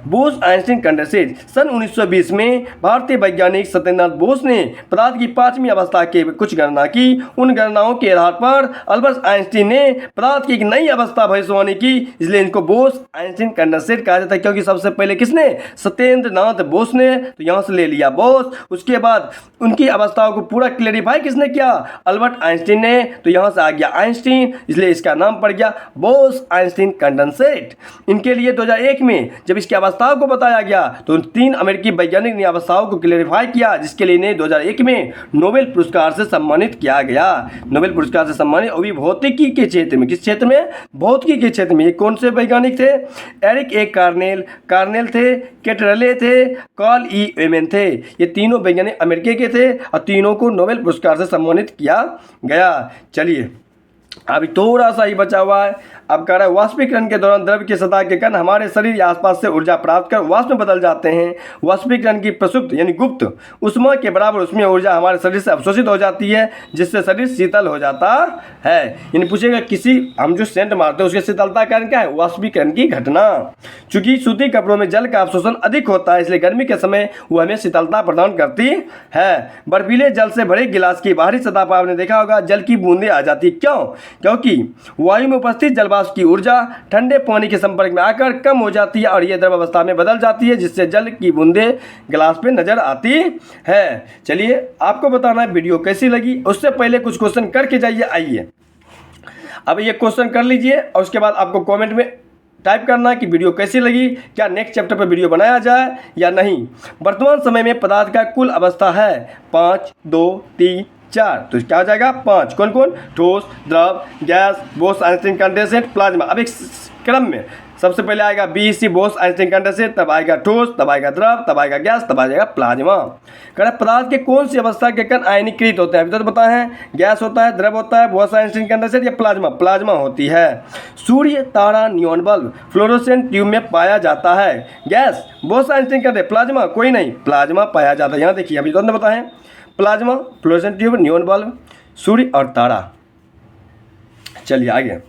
Bose Einstein condensate. सन 1920 में भारतीय वैज्ञानिक सत्येंद्रनाथ बोस ने पदार्थ की 5वीं अवस्था के कुछ गणना की। उन गणनाओं के आधार पर अल्बर्ट आइंस्टीन ने पदार्थ की एक नई अवस्था भविष्यवाणी की, इसलिए इनको बोस आइंस्टीन कंडेंसेट कहा जाता है। क्योंकि सबसे पहले किसने? सत्येंद्रनाथ बोस ने। तो यहाँ से ले लिया बोस। उसके बाद उनकी अवस्थाओं को पूरा क्लेरिफाई किसने किया? अल्बर्ट आइंस्टीन ने। तो यहाँ से आ गया आइंस्टीन, इसलिए इसका नाम पड़ गया बोस आइंस्टीन कंडेंसेट। इनके लिए 2001 में जब इसकी अवस्थाओं को बताया गया। तो उन 3 अमेरिकी वैज्ञानिक ने अवस्थाओं को क्लेरिफाई किया, जिसके लिए इन्हें 2001 में नोबेल पुरस्कार से सम्मानित किया गया। नोबेल पुरस्कार से सम्मानित, और भी भौतिकी के क्षेत्र में। किस क्षेत्र में? भौतिकी के क्षेत्र में। ये कौन से वैज्ञानिक थे? एरिक ए कार्नेल थे, कैटरले थे, कार्ल ई एमन थे। ये तीनों वैज्ञानिक अमेरिका के थे और तीनों को नोबेल पुरस्कार से सम्मानित किया गया। चलिए अभी थोड़ा सा ही बचा हुआ है। अब कह रहा है वाष्पीकरण के दौरान द्रव की सतह के कण हमारे शरीर या आसपास से ऊर्जा प्राप्त कर वाष्प में बदल जाते हैं। वाष्पीकरण की प्रसुप्त यानी गुप्त उष्मा के बराबर उसमें ऊर्जा हमारे शरीर से अवशोषित हो जाती है, जिससे शरीर शीतल हो जाता है। यानी पूछेगा किसी हम जो सेंट मारते हैं उसकी शीतलता कारण क्या है? वाष्पीकरण की घटना। चूंकि सूती कपड़ों में जल का अवशोषण अधिक होता है, इसलिए गर्मी के समय वो हमें शीतलता प्रदान करती है। बर्फीले जल से भरे गिलास की बाहरी सतह पर आपने देखा होगा जल की बूंदें आ जाती है। क्यों? क्योंकि वायु में उपस्थित जलवाष्प की ऊर्जा ठंडे पानी के संपर्क में आकर कम हो जाती है और यह द्रव अवस्था में बदल जाती है, जिससे जल की बूंदें गिलास पे नजर आती है। चलिए आपको बताना है वीडियो कैसी लगी। उससे पहले कुछ क्वेश्चन करके जाइए। आइए अब ये क्वेश्चन कर लीजिए और उसके बाद आपको कमेंट में टाइप करना है कि वीडियो कैसी लगी, क्या नेक्स्ट चैप्टर पर वीडियो बनाया जाए या नहीं। वर्तमान समय में पदार्थ का कुल अवस्था है 5, 2, 3, 4। तो क्या हो जाएगा? 5। कौन कौन? ठोस, द्रव, gas, Bose Einstein condensate, plasma. अब एक क्रम में सबसे पहले आएगा BEC बोस आइंस्टीन कंडेंसेट, तब आएगा ठोस, तब आएगा द्रव, तब आएगा गैस, तब आ जाएगा प्लाज्मा। कह रहा पदार्थ के कौन सी अवस्था के कण आयनीकृत होते हैं? अभी तो बताए हैं, गैस होता है, द्रव होता है, बोस आइंस्टीन कंडेंसेट या प्लाज्मा? प्लाज्मा होती है। सूर्य, तारा, नियॉन बल्ब, फ्लोरोसेंट ट्यूब में पाया जाता है। Gas, Bose Einstein condensate, plasma कोई नहीं, प्लाज्मा पाया जाता है। यहाँ देखिए अभी तो बताएं, plasma, fluorescent tube, neon bulb, सूर्य और तारा। चलिए आगे।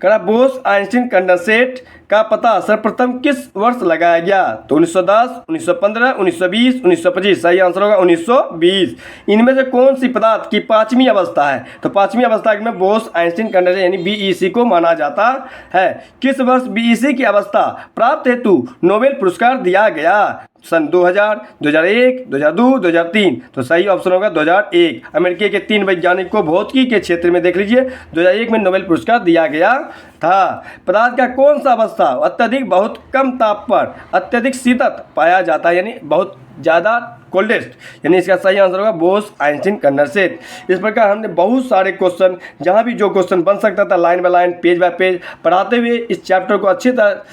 करा बोस आइंस्टीन कंडेंसेट का पता सर्वप्रथम किस वर्ष लगाया गया? तो 1910, 1915, 1920, 1925। सही आंसर होगा 1920। इनमें से कौन सी पदार्थ की 5वीं अवस्था है? तो 5वीं अवस्था में बोस आइंस्टीन कंडेंसेट यानी BEC को माना जाता है। किस वर्ष BEC की अवस्था प्राप्त हेतु नोबेल पुरस्कार दिया गया? सन 2000, 2001, 2002, 2003। तो सही ऑप्शन होगा 2001। अमेरिका के 3 वैज्ञानिक को भौतिकी के क्षेत्र में देख लीजिए 2001 में नोबेल पुरस्कार दिया गया था। पदार्थ का कौन सा अवस्था अत्यधिक बहुत कम ताप पर अत्यधिक शीतल पाया जाता है, यानी बहुत ज़्यादा कोल्डेस्ट, यानी इसका सही आंसर होगा बोस आइंस्टीन कंडेंसेट। इस प्रकार हमने बहुत सारे क्वेश्चन, जहाँ भी जो क्वेश्चन बन सकता था line by line, page bye page पढ़ाते हुए इस चैप्टर को अच्छी तरह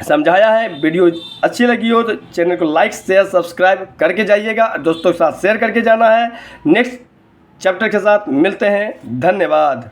समझाया है। वीडियो अच्छी लगी हो तो चैनल को लाइक, शेयर, सब्सक्राइब करके जाइएगा। दोस्तों के साथ शेयर करके जाना है। नेक्स्ट चैप्टर के साथ मिलते हैं। धन्यवाद।